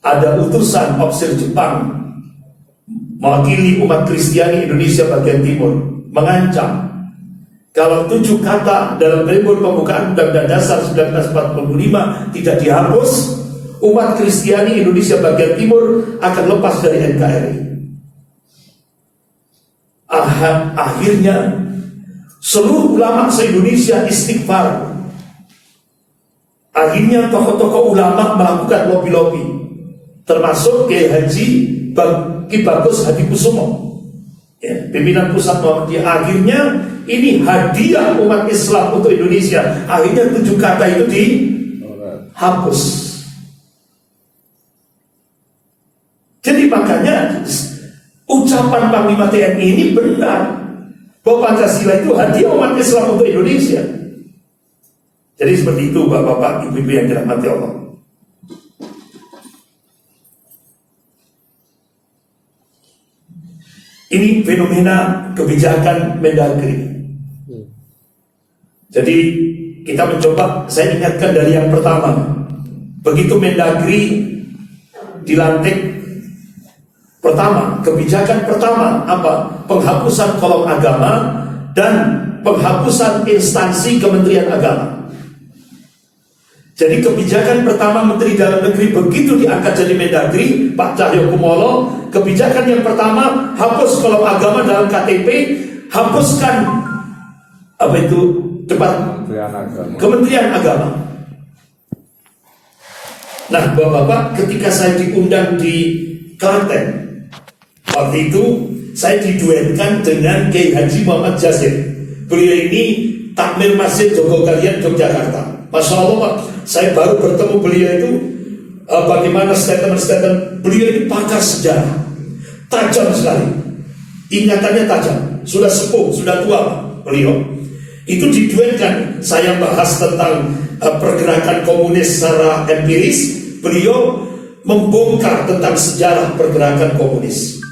ada utusan ofisir Jepang mewakili umat Kristiani Indonesia bagian timur mengancam kalau 7 kata dalam preambul pembukaan Undang-Undang Dasar 1945 tidak dihapus, umat Kristiani Indonesia bagian timur akan lepas dari NKRI. Akhirnya seluruh ulama se-Indonesia istighfar. Akhirnya tokoh-tokoh ulama melakukan lobi-lobi, termasuk Kiai Haji Ki Bagus Hadikusumo, ya, pimpinan pusat Muhammadiyah. Akhirnya ini hadiah umat Islam untuk Indonesia. Akhirnya 7 kata itu dihapus. Jadi makanya ucapan Panglima TNI ini benar. bahwa Pancasila itu hadiah umat Islam untuk Indonesia. Jadi seperti itu Bapak-bapak, Ibu-ibu yang dirahmati Allah. Ini fenomena kebijakan Mendagri. Jadi kita mencoba, saya ingatkan dari yang pertama. Begitu Mendagri dilantik, pertama, kebijakan pertama apa? Penghapusan kolom agama dan penghapusan instansi Kementerian Agama. Jadi kebijakan pertama Menteri Dalam Negeri begitu diangkat jadi Mendagri, Pak Cahyokumolo, kebijakan yang pertama hapus kolom agama dalam KTP, hapuskan apa itu Kementerian Agama. Nah, Bapak-bapak, ketika saya diundang di Klaten, waktu itu saya diduetkan dengan Kiai Haji Muhammad Jasir. Beliau ini takmir Masjid Jogokarian Yogyakarta. Masya Allah Pak, saya baru bertemu beliau itu, bagaimana statement-statement beliau ini pakar sejarah, tajam sekali, ingatannya tajam, sudah sepuh, sudah tua Pak, beliau. Itu diduetkan, saya bahas tentang pergerakan komunis secara empiris, beliau membongkar tentang sejarah pergerakan komunis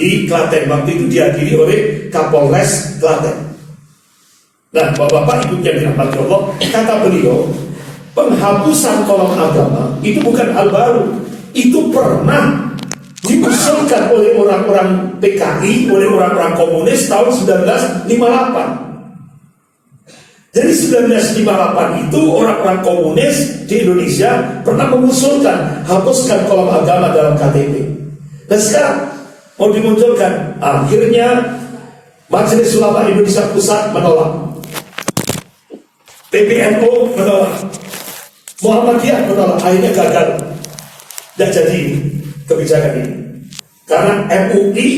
di Klaten. Waktu itu dihadiri oleh Kapolres Klaten. Nah, Bapak-bapak, Ibu yang dirahmati Allah, kata beliau, penghapusan kolom agama itu bukan hal baru. Itu pernah diusulkan oleh orang-orang PKI, oleh orang-orang komunis tahun 1958. Jadi 1958 itu orang-orang komunis di Indonesia pernah mengusulkan hapuskan kolom agama dalam KTP. Dan sekarang mau dimunculkan, akhirnya Majelis Ulama Indonesia Pusat menolak, PBNU menolak, Muhammadiyah menolak, akhirnya gagal. Tidak jadi kebijakan ini karena MUI,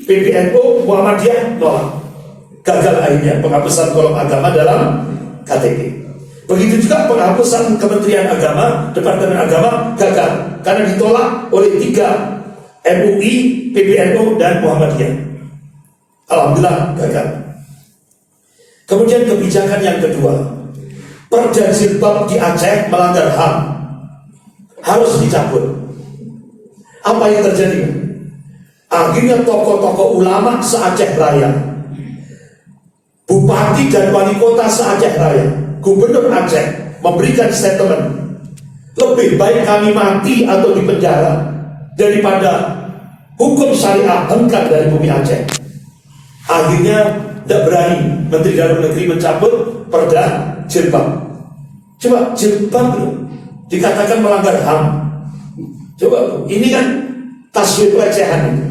PBNU, Muhammadiyah menolak, gagal akhirnya penghapusan kolom agama dalam KTP. Begitu juga penghapusan Kementerian Agama, Departemen Agama gagal karena ditolak oleh 3, MUI, PBNU, dan Muhammadiyah. Alhamdulillah gagal. Kemudian kebijakan yang kedua, Perda Jilbab di Aceh melanggar HAM, harus dicabut. Apa yang terjadi? Akhirnya tokoh-tokoh ulama se-Aceh Raya, bupati dan wali kota se-Aceh Raya, gubernur Aceh memberikan statement, lebih baik kami mati atau dipenjara daripada hukum syariah hengkang dari bumi Aceh. Akhirnya tidak berani Menteri Dalam Negeri mencabut Perda Jilbab. Coba jilbab dikatakan melanggar HAM. Coba ini kan taswir pelecehan itu.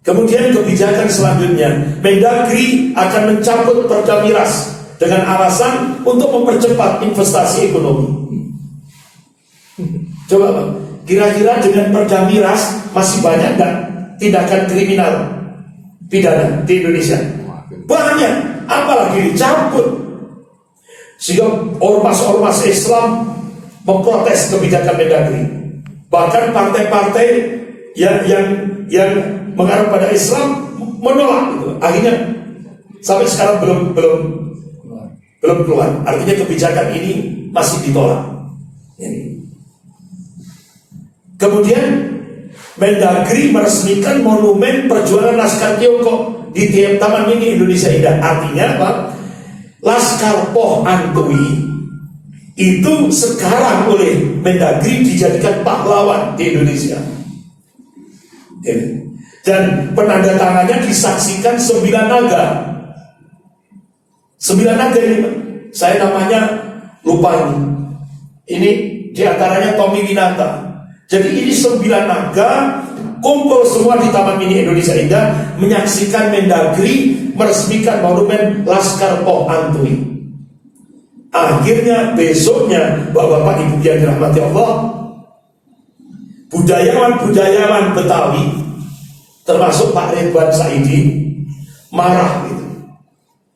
Kemudian kebijakan selanjutnya, Mendagri akan mencabut Perda Miras dengan alasan untuk mempercepat investasi ekonomi. Coba Pak, kira-kira dengan Perda Miras masih banyak nggak tindakan kriminal pidana di Indonesia? Banyak, apalagi dicabut. Sehingga ormas-ormas Islam memprotes kebijakan Mendagri. Bahkan partai-partai yang mengarah pada Islam menolak itu. Akhirnya sampai sekarang belum keluar. Artinya kebijakan ini masih ditolak. Kemudian Mendagri meresmikan monumen perjuangan Laskar Tiongkok di Taman Mini Indonesia Indah. Artinya apa? Laskar Poh Antui itu sekarang oleh Mendagri dijadikan pahlawan di Indonesia. Dan penandatangannya disaksikan 9 naga. 9 naga ini, saya namanya lupa ini. Ini diantaranya Tommy Winata. Jadi ini 9 naga kumpul semua di Taman Mini Indonesia Indah menyaksikan Mendagri meresmikan monumen Laskar Poh Antui. Akhirnya besoknya, Bapak-bapak Ibu yang dirahmati Allah, budayawan Betawi termasuk Pak Ridwan Saidi marah gitu.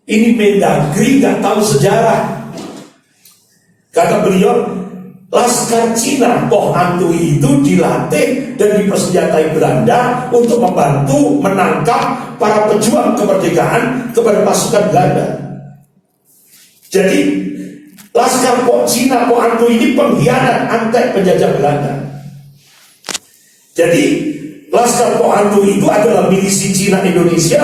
Ini Mendagri nggak tahu sejarah. Kata beliau, Laskar Cina Poh Antui itu dilatih dan dipersenjatai Belanda untuk membantu menangkap para pejuang kemerdekaan kepada pasukan Belanda. Jadi Laskar Cina Poh Antui ini pengkhianat antek penjajah Belanda. Jadi Laskar Poh Antui itu adalah milisi Cina Indonesia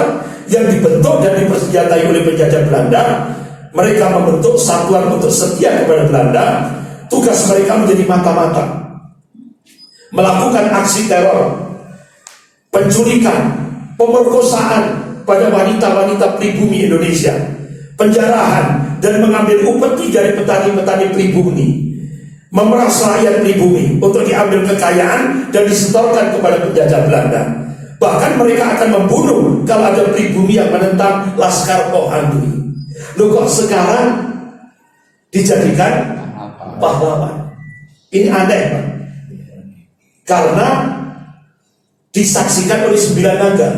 yang dibentuk dan dipersenjatai oleh penjajah Belanda. Mereka membentuk satuan untuk setia kepada Belanda. Tugas mereka menjadi mata-mata, melakukan aksi teror, penculikan, pemerkosaan pada wanita-wanita pribumi Indonesia, penjarahan, dan mengambil upeti dari petani-petani pribumi, memeras rakyat pribumi untuk diambil kekayaan dan disetorkan kepada penjajah Belanda. Bahkan mereka akan membunuh kalau ada pribumi yang menentang Laskar Poh Antui. Loh, kok sekarang dijadikan pahlawan? Ini aneh, Pak. Karena disaksikan oleh 9 naga.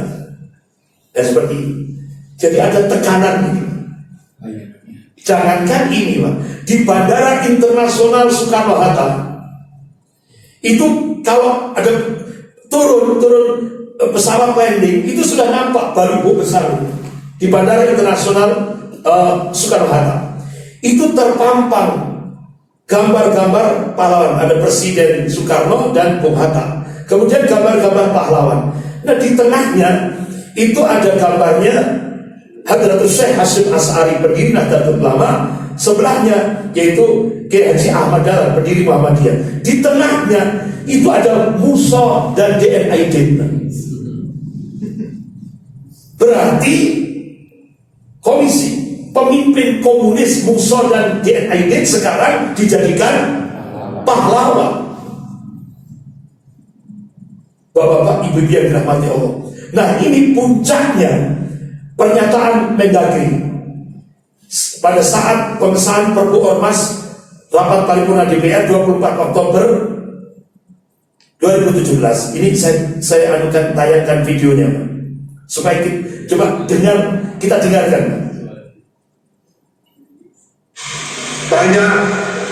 Dan seperti ini. Jadi ada tekanan ini. Jangankan ini, Pak, di Bandara Internasional Soekarno-Hatta itu kalau ada turun pesawat landing, itu sudah nampak baliho besar di Bandara Internasional Soekarno-Hatta. Itu terpampang gambar-gambar pahlawan, ada Presiden Soekarno dan Bung Hatta. Kemudian gambar-gambar pahlawan. Nah, di tengahnya itu ada gambarnya Hadratus Syekh Hasyim Asy'ari, pendiri Nahdlatul Ulama. Sebelahnya yaitu Kiai Haji Ahmad Dahlan, pendiri Muhammadiyah. Di tengahnya itu ada Musa dan DN Aidit. Berarti komisi pemimpin komunis Musa dan DN Aidit sekarang dijadikan pahlawan. Bapak-bapak, ibu-ibu yang dirahmati Allah. Nah, ini puncaknya pernyataan Mendagri pada saat pengesahan Perpu Ormas rapat paripurna DPR 24 Oktober 2017. Ini saya anukan tayangkan videonya, supaya coba kita dengarkan. Banyak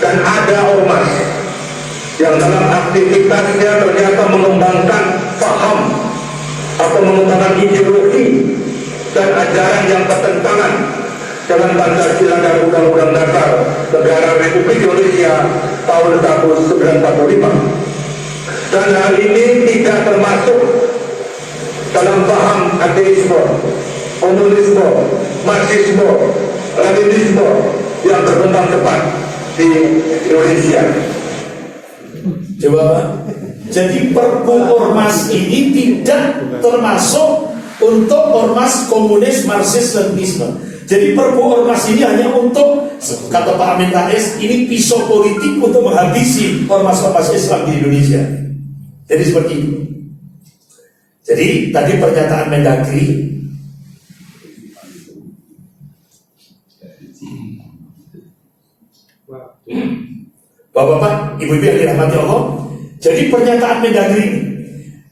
dan ada ormas yang dalam aktivitasnya ternyata mengembangkan paham atau mengembangkan ideologi dan ajaran yang bertentangan dengan Pancasila dan Undang-Undang Dasar Negara Republik Indonesia tahun 1945. Dan hal ini tidak termasuk dalam paham ateisme, komunisme, marxisme, leninisme yang berkembang cepat di Indonesia. Coba, Pak. Jadi Perpu Ormas ini tidak termasuk untuk ormas komunis, marxis, leninisme. Jadi Perpu Ormas ini hanya untuk, kata Pak Amin Rais, ini pisau politik untuk menghabisi ormas-ormas Islam di Indonesia. Jadi seperti itu. Jadi tadi pernyataan Mendagri, Bapak-bapak, ibu-ibu yang dirahmati Allah. Jadi pernyataan Mendagri ini,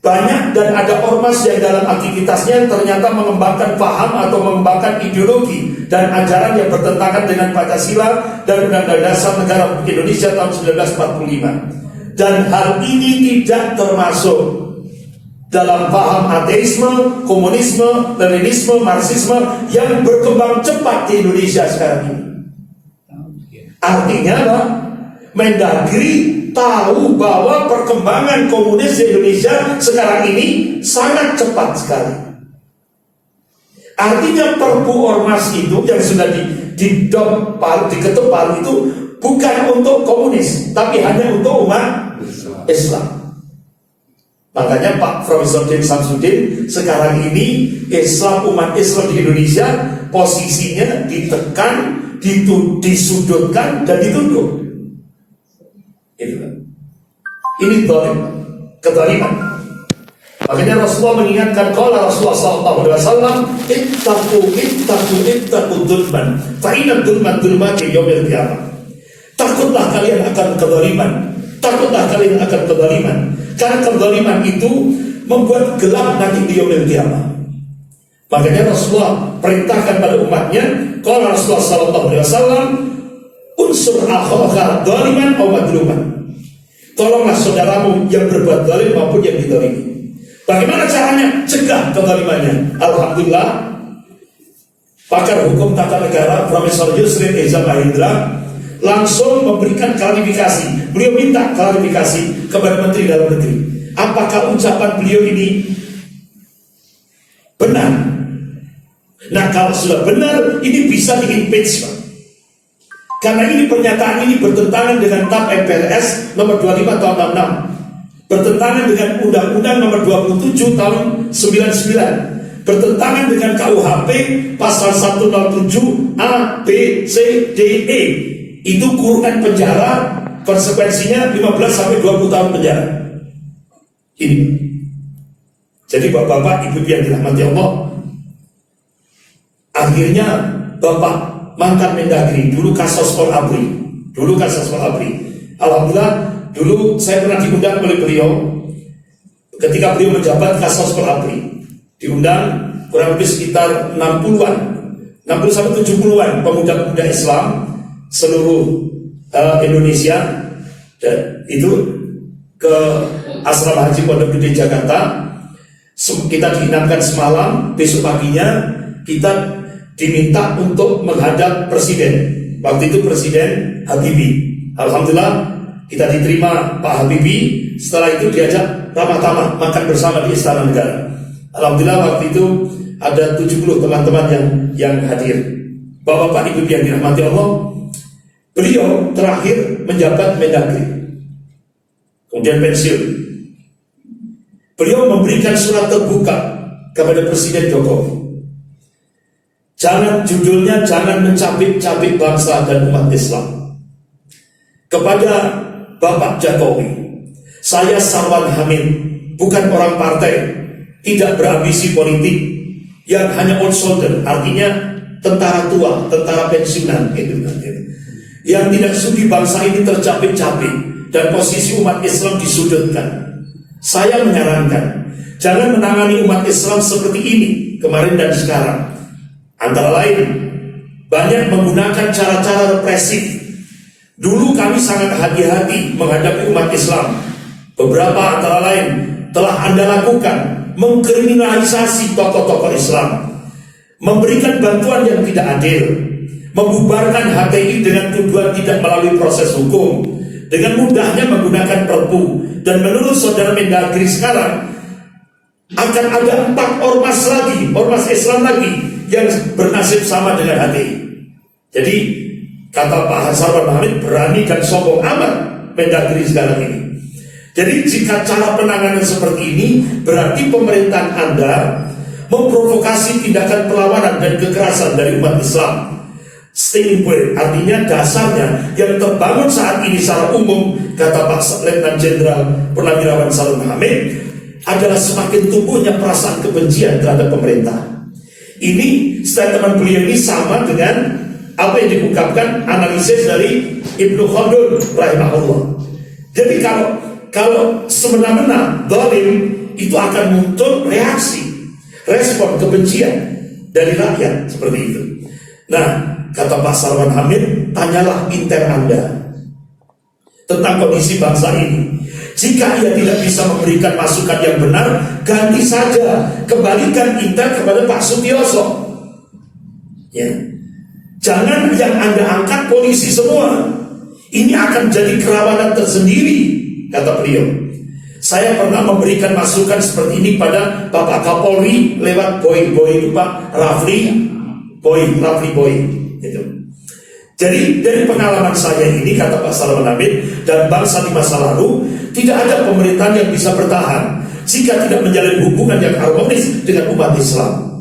banyak dan ada ormas yang dalam aktivitasnya ternyata mengembangkan paham atau mengembangkan ideologi dan ajaran yang bertentangan dengan Pancasila dan Undang-Undang Dasar Negara Republik Indonesia tahun 1945. Dan hal ini tidak termasuk dalam paham ateisme, komunisme, leninisme, marxisme yang berkembang cepat di Indonesia sekarang ini. Artinya apa? Mendagri tahu bahwa perkembangan komunis di Indonesia sekarang ini sangat cepat sekali. Artinya Perpu Ormas itu yang sudah diketuk Palu itu bukan untuk komunis, tapi hanya untuk umat Islam. Makanya Pak Profesor Din Samsudin sekarang ini Islam, umat Islam di Indonesia posisinya ditekan, disudutkan dan dituduh. Ini kezaliman. Makanya Rasulullah mengingatkan, qala Rasulullah sallallahu alaihi wasallam, ittaqu dzulman, fa inna dzulmati yaumil qiyamah. Takutlah kalian akan kezaliman. Takutlah kalian akan kezaliman. Karena kezaliman itu membuat gelap nanti di yaumil qiyamah. Makanya Rasulullah perintahkan pada umatnya, qala Rasulullah sallallahu alaihi wasallam, unsur akhaka dzaliman aw madluman. Tolonglah saudaramu yang berbuat zalim maupun yang dizalimi. Bagaimana caranya? Cegah kezalimannya. Alhamdulillah, pakar hukum tata negara Profesor Yusril Iza Mahendra langsung memberikan klarifikasi. Beliau minta klarifikasi kepada Menteri Dalam Negeri. Apakah ucapan beliau ini benar? Nah, kalau sudah benar, ini bisa di-impeach, Pak. Karena ini pernyataan ini bertentangan dengan TAP MPRS nomor 25 tahun 66, bertentangan dengan Undang-Undang nomor 27 tahun 99, bertentangan dengan KUHP pasal 107 A, B, C, D, E. Itu kurungan penjara, konsekuensinya 15 sampai 20 tahun penjara. Ini. Jadi Bapak-bapak, Ibu yang dirahmati Allah, akhirnya Bapak mantan Mendagri, dulu Kasos Pol Abri, Alhamdulillah, dulu saya pernah diundang oleh beliau ketika beliau menjabat Kasos Pol Abri, diundang kurang lebih sekitar 60-an, 60 sampai 70-an pemuda-pemuda Islam seluruh Indonesia, dan itu ke Asrama Haji Pondok Gede Jakarta. Kita diinapkan semalam, besok paginya kita diminta untuk menghadap presiden. Waktu itu Presiden Habibie. Alhamdulillah kita diterima Pak Habibie. Setelah itu diajak ramah-tamah makan bersama di Istana Negara. Alhamdulillah waktu itu ada 70 teman-teman yang hadir. Bapak-bapak, Ibu yang dirahmati Allah, beliau terakhir menjabat Mendagri, kemudian pensiun. Beliau memberikan surat terbuka kepada Presiden Jokowi. Judulnya jangan mencabik-cabik bangsa dan umat Islam. Kepada Bapak Jokowi, saya Sarwan Hamid, bukan orang partai, tidak berambisi politik, yang hanya old soldier, artinya tentara tua, tentara pensiunan, yang tidak sudi bangsa ini tercabik-cabik dan posisi umat Islam disudutkan. Saya menyarankan, jangan menangani umat Islam seperti ini kemarin dan sekarang. Antara lain, banyak menggunakan cara-cara represif. Dulu kami sangat hati-hati menghadapi umat Islam. Beberapa antara lain telah Anda lakukan, mengkriminalisasi tokoh-tokoh Islam, memberikan bantuan yang tidak adil, membubarkan HTI dengan tuduhan tidak melalui proses hukum, dengan mudahnya menggunakan perpu. Dan menurut Saudara Mendagri sekarang, akan ada 4 ormas lagi, ormas Islam lagi, yang bernasib sama dengan HTI. Jadi kata Pak Sarwan Hamid, berani dan sombong amat Mendagri sekarang ini. Jadi jika cara penanganan seperti ini, berarti pemerintahan Anda memprovokasi tindakan perlawanan dan kekerasan dari umat Islam. Starting point, artinya dasarnya yang terbangun saat ini secara umum, kata Pak Letnan Jenderal Purnawirawan Sarwan Hamid, adalah semakin tumbuhnya perasaan kebencian terhadap pemerintah. Ini statement beliau ini sama dengan apa yang diungkapkan analisis dari Ibnu Khaldun rahimahullah. Jadi kalau semena-mena zalim, itu akan muncul reaksi, respon kebencian dari rakyat seperti itu. Nah, kata Pak Sarwan Hamid, tanyalah intel Anda tentang kondisi bangsa ini. Jika ia tidak bisa memberikan masukan yang benar, ganti saja, kembalikan intel kepada Pak Sutioso. Ya. Jangan yang Anda angkat polisi semua. Ini akan jadi kerawanan tersendiri, kata beliau. Saya pernah memberikan masukan seperti ini pada Bapak Kapolri lewat Boy itu Pak Rafli Boy. Gitu. Jadi dari pengalaman saya ini, kata Pak Sarwan Hamid, dan bangsa di masa lalu, tidak ada pemerintahan yang bisa bertahan jika tidak menjalin hubungan yang harmonis dengan umat Islam.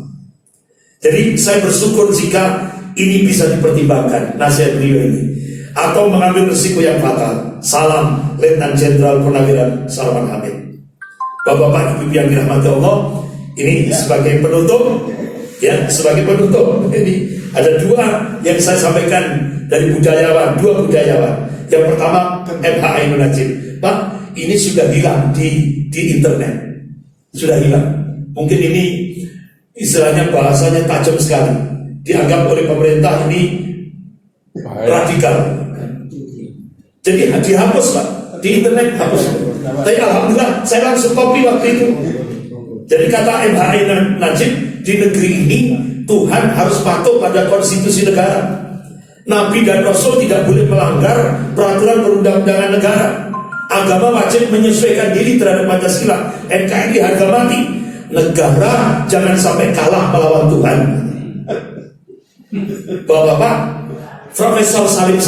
Jadi saya bersyukur jika ini bisa dipertimbangkan nasihat beliau ini, atau mengambil risiko yang fatal. Salam Letnan Jenderal Purnawirawan Sarwan Hamid. Bapak-bapak, Ibu yang dirahmati Allah, ini sebagai penutup. Ya, sebagai penutup, ini ada 2 yang saya sampaikan dari budayawan, 2 budayawan. Yang pertama, MH Ainun Najib. Pak, ini sudah hilang di internet, sudah hilang. Mungkin ini istilahnya bahasanya tajam sekali. Dianggap oleh pemerintah ini radikal. Jadi dihapus Pak, di internet hapus. Tapi alhamdulillah saya langsung copy waktu itu. Jadi kata MHI Najib, di negeri ini Tuhan harus patuh pada konstitusi negara. Nabi dan Rasul tidak boleh melanggar peraturan perundang-undangan negara. Agama wajib menyesuaikan diri terhadap Pancasila. NKRI harga mati. Negara jangan sampai kalah melawan Tuhan. Bapak-bapak, Profesor Salim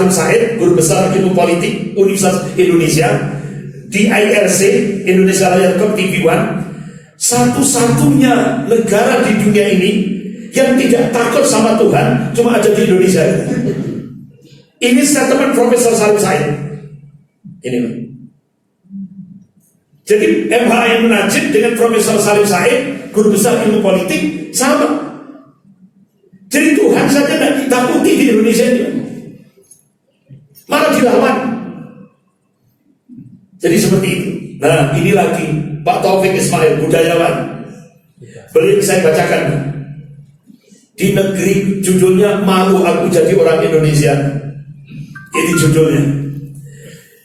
Said, guru besar ilmu politik Universitas Indonesia, di IRC Indonesia Layar Club TV One, satu-satunya negara di dunia ini yang tidak takut sama Tuhan cuma ada di Indonesia. Ini statement Profesor Salim Said. Ini. Jadi MHI Najib dengan Profesor Salim Said, guru besar ilmu politik, sama. Jadi Tuhan saja tidak ditakuti di Indonesia ini, malah dilawan. Jadi seperti itu. Nah, ini lagi Pak Taufik Ismail, budayawan. Beliau saya bacakan. Di negeri, judulnya Malu Aku Jadi Orang Indonesia. Ini judulnya.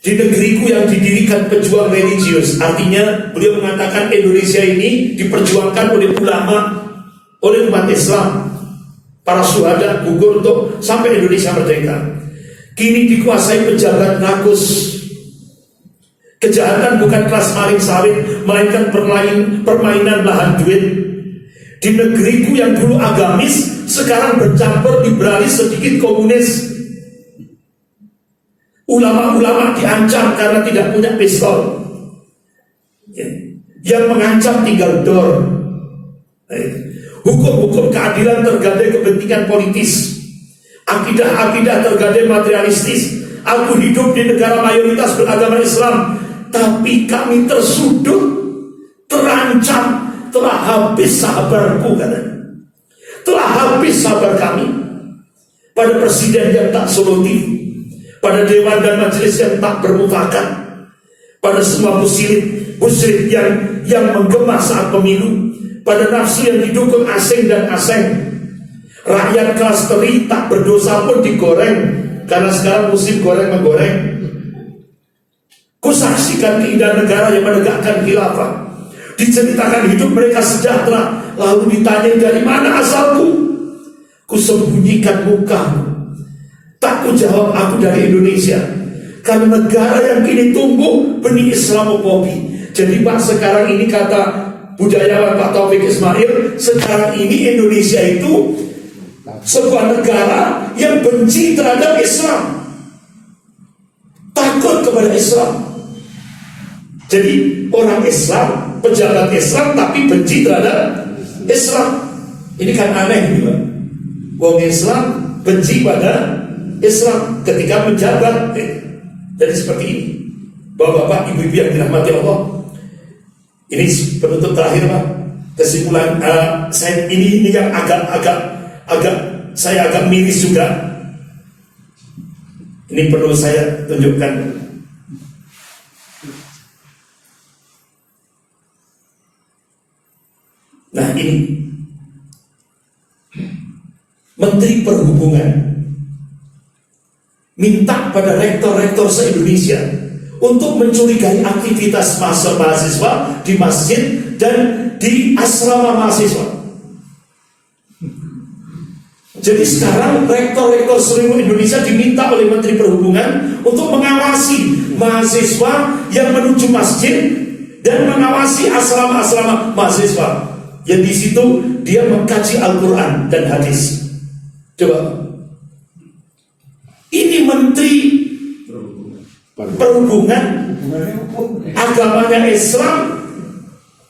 Di negeriku yang didirikan pejuang religius. Artinya beliau mengatakan Indonesia ini diperjuangkan oleh ulama, oleh umat Islam. Para syuhada gugur untuk sampai Indonesia merdeka. Kini dikuasai pejabat rakus. Kejahatan bukan kelas maling sawit, melainkan permainan lahan duit. Di negeriku yang dulu agamis, sekarang bercampur liberalis sedikit komunis. Ulama-ulama diancam karena tidak punya pistol. Yang mengancam tinggal dor. Hukum-hukum keadilan tergadai kepentingan politis. Akidah-akidah tergadai materialistis. Aku hidup di negara mayoritas beragama Islam, tapi kami tersudut, terancam, telah habis sabarku, katanya. Telah habis sabar kami pada presiden yang tak solutif, pada dewan dan majelis yang tak bermufakat, pada semua musyrik yang menggema saat pemilu, pada nafsu yang didukung asing dan asing. Rakyat kelas teri tak berdosa pun digoreng, karena sekarang musim goreng menggoreng. Kusaksikan keindahan negara yang menegakkan khilafah. Diceritakan hidup mereka sejahtera, lalu ditanya dari mana asalku. Kusembunyikan muka, tak kujawab aku dari Indonesia, karena negara yang kini tumbuh benih Islamofobi. Jadi Pak, sekarang ini kata budayawan Pak Taufik Ismail, sekarang ini Indonesia itu sebuah negara yang benci terhadap Islam, takut kepada Islam. Jadi orang Islam, pejabat Islam, tapi benci terhadap Islam. Ini kan aneh juga. Wong Islam benci pada Islam ketika menjabat. Jadi seperti ini. Bapak-bapak, ibu-ibu yang dirahmati Allah, ini penutup terakhir Pak. Kesimpulan saya ini yang saya agak miris juga. Ini perlu saya tunjukkan. Nah, ini Menteri Perhubungan minta pada rektor-rektor se-Indonesia untuk mencurigai aktivitas mahasiswa di masjid dan di asrama mahasiswa. Jadi sekarang rektor-rektor seluruh Indonesia diminta oleh Menteri Perhubungan untuk mengawasi mahasiswa yang menuju masjid dan mengawasi asrama-asrama mahasiswa. Yang di situ dia mengkaji Al-Quran dan hadis. Coba, ini Menteri Perhubungan, agamanya Islam,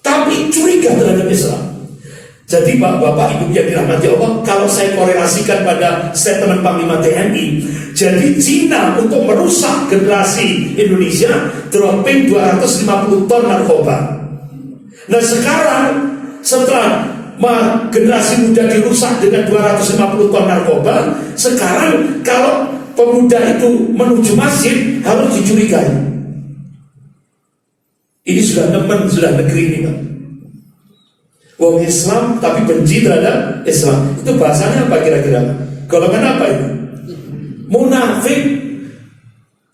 tapi curiga terhadap Islam. Jadi Bapak Ibu yang dirahmati Allah, kalau saya korelasikan pada statement Panglima TNI, jadi Cina untuk merusak generasi Indonesia dropping 250 ton narkoba. Nah sekarang setelah generasi muda dirusak dengan 250 ton narkoba, sekarang kalau pemuda itu menuju masjid harus dicurigai. Ini sudah nemen, sudah negeri ini Pak. Wong Islam tapi benci terhadap Islam. Itu bahasanya apa kira-kira? Golongan apa itu? Munafik.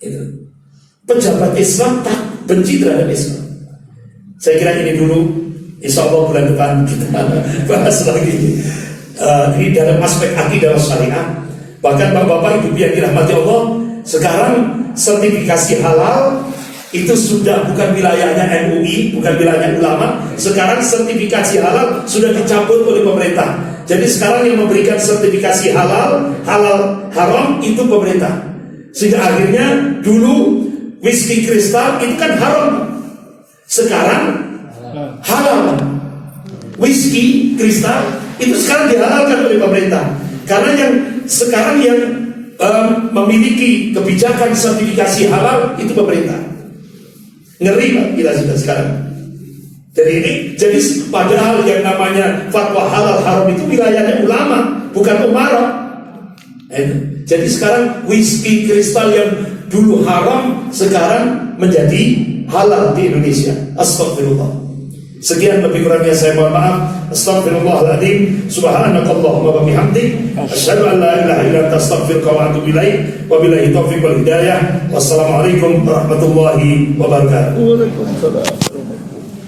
Itu. Pejabat Islam tak benci terhadap Islam. Saya kira ini dulu. Insya Allah bulan depan kita bahas lagi. Ini dalam aspek akidah syariah. Bahkan bapak-bapak, ibu yang dirahmati Allah, sekarang sertifikasi halal itu sudah bukan wilayahnya MUI, bukan wilayahnya ulama. Sekarang sertifikasi halal sudah dicabut oleh pemerintah. Jadi sekarang yang memberikan sertifikasi halal, halal haram itu pemerintah. Sehingga akhirnya dulu whisky kristal itu kan haram. Sekarang halal. Whisky kristal itu sekarang dihalalkan oleh pemerintah. Karena yang sekarang yang memiliki kebijakan sertifikasi halal itu pemerintah. Ngeri Pak kita sudah sekarang. Jadi padahal yang namanya fatwa halal haram itu wilayahnya ulama, bukan umarah. Jadi sekarang whisky kristal yang dulu haram sekarang menjadi halal di Indonesia. Astagfirullah. Sekian lebih kurangnya saya mohon maaf. Astaghfirullahaladzim. Subhanakallahumma wa bihamdik, asyhadu an la ilaha illa anta astaghfiruka wa atubu ilaik. Wabillahi taufiq wal hidayah. Wassalamualaikum warahmatullahi wabarakatuh. Waalaikumsalam.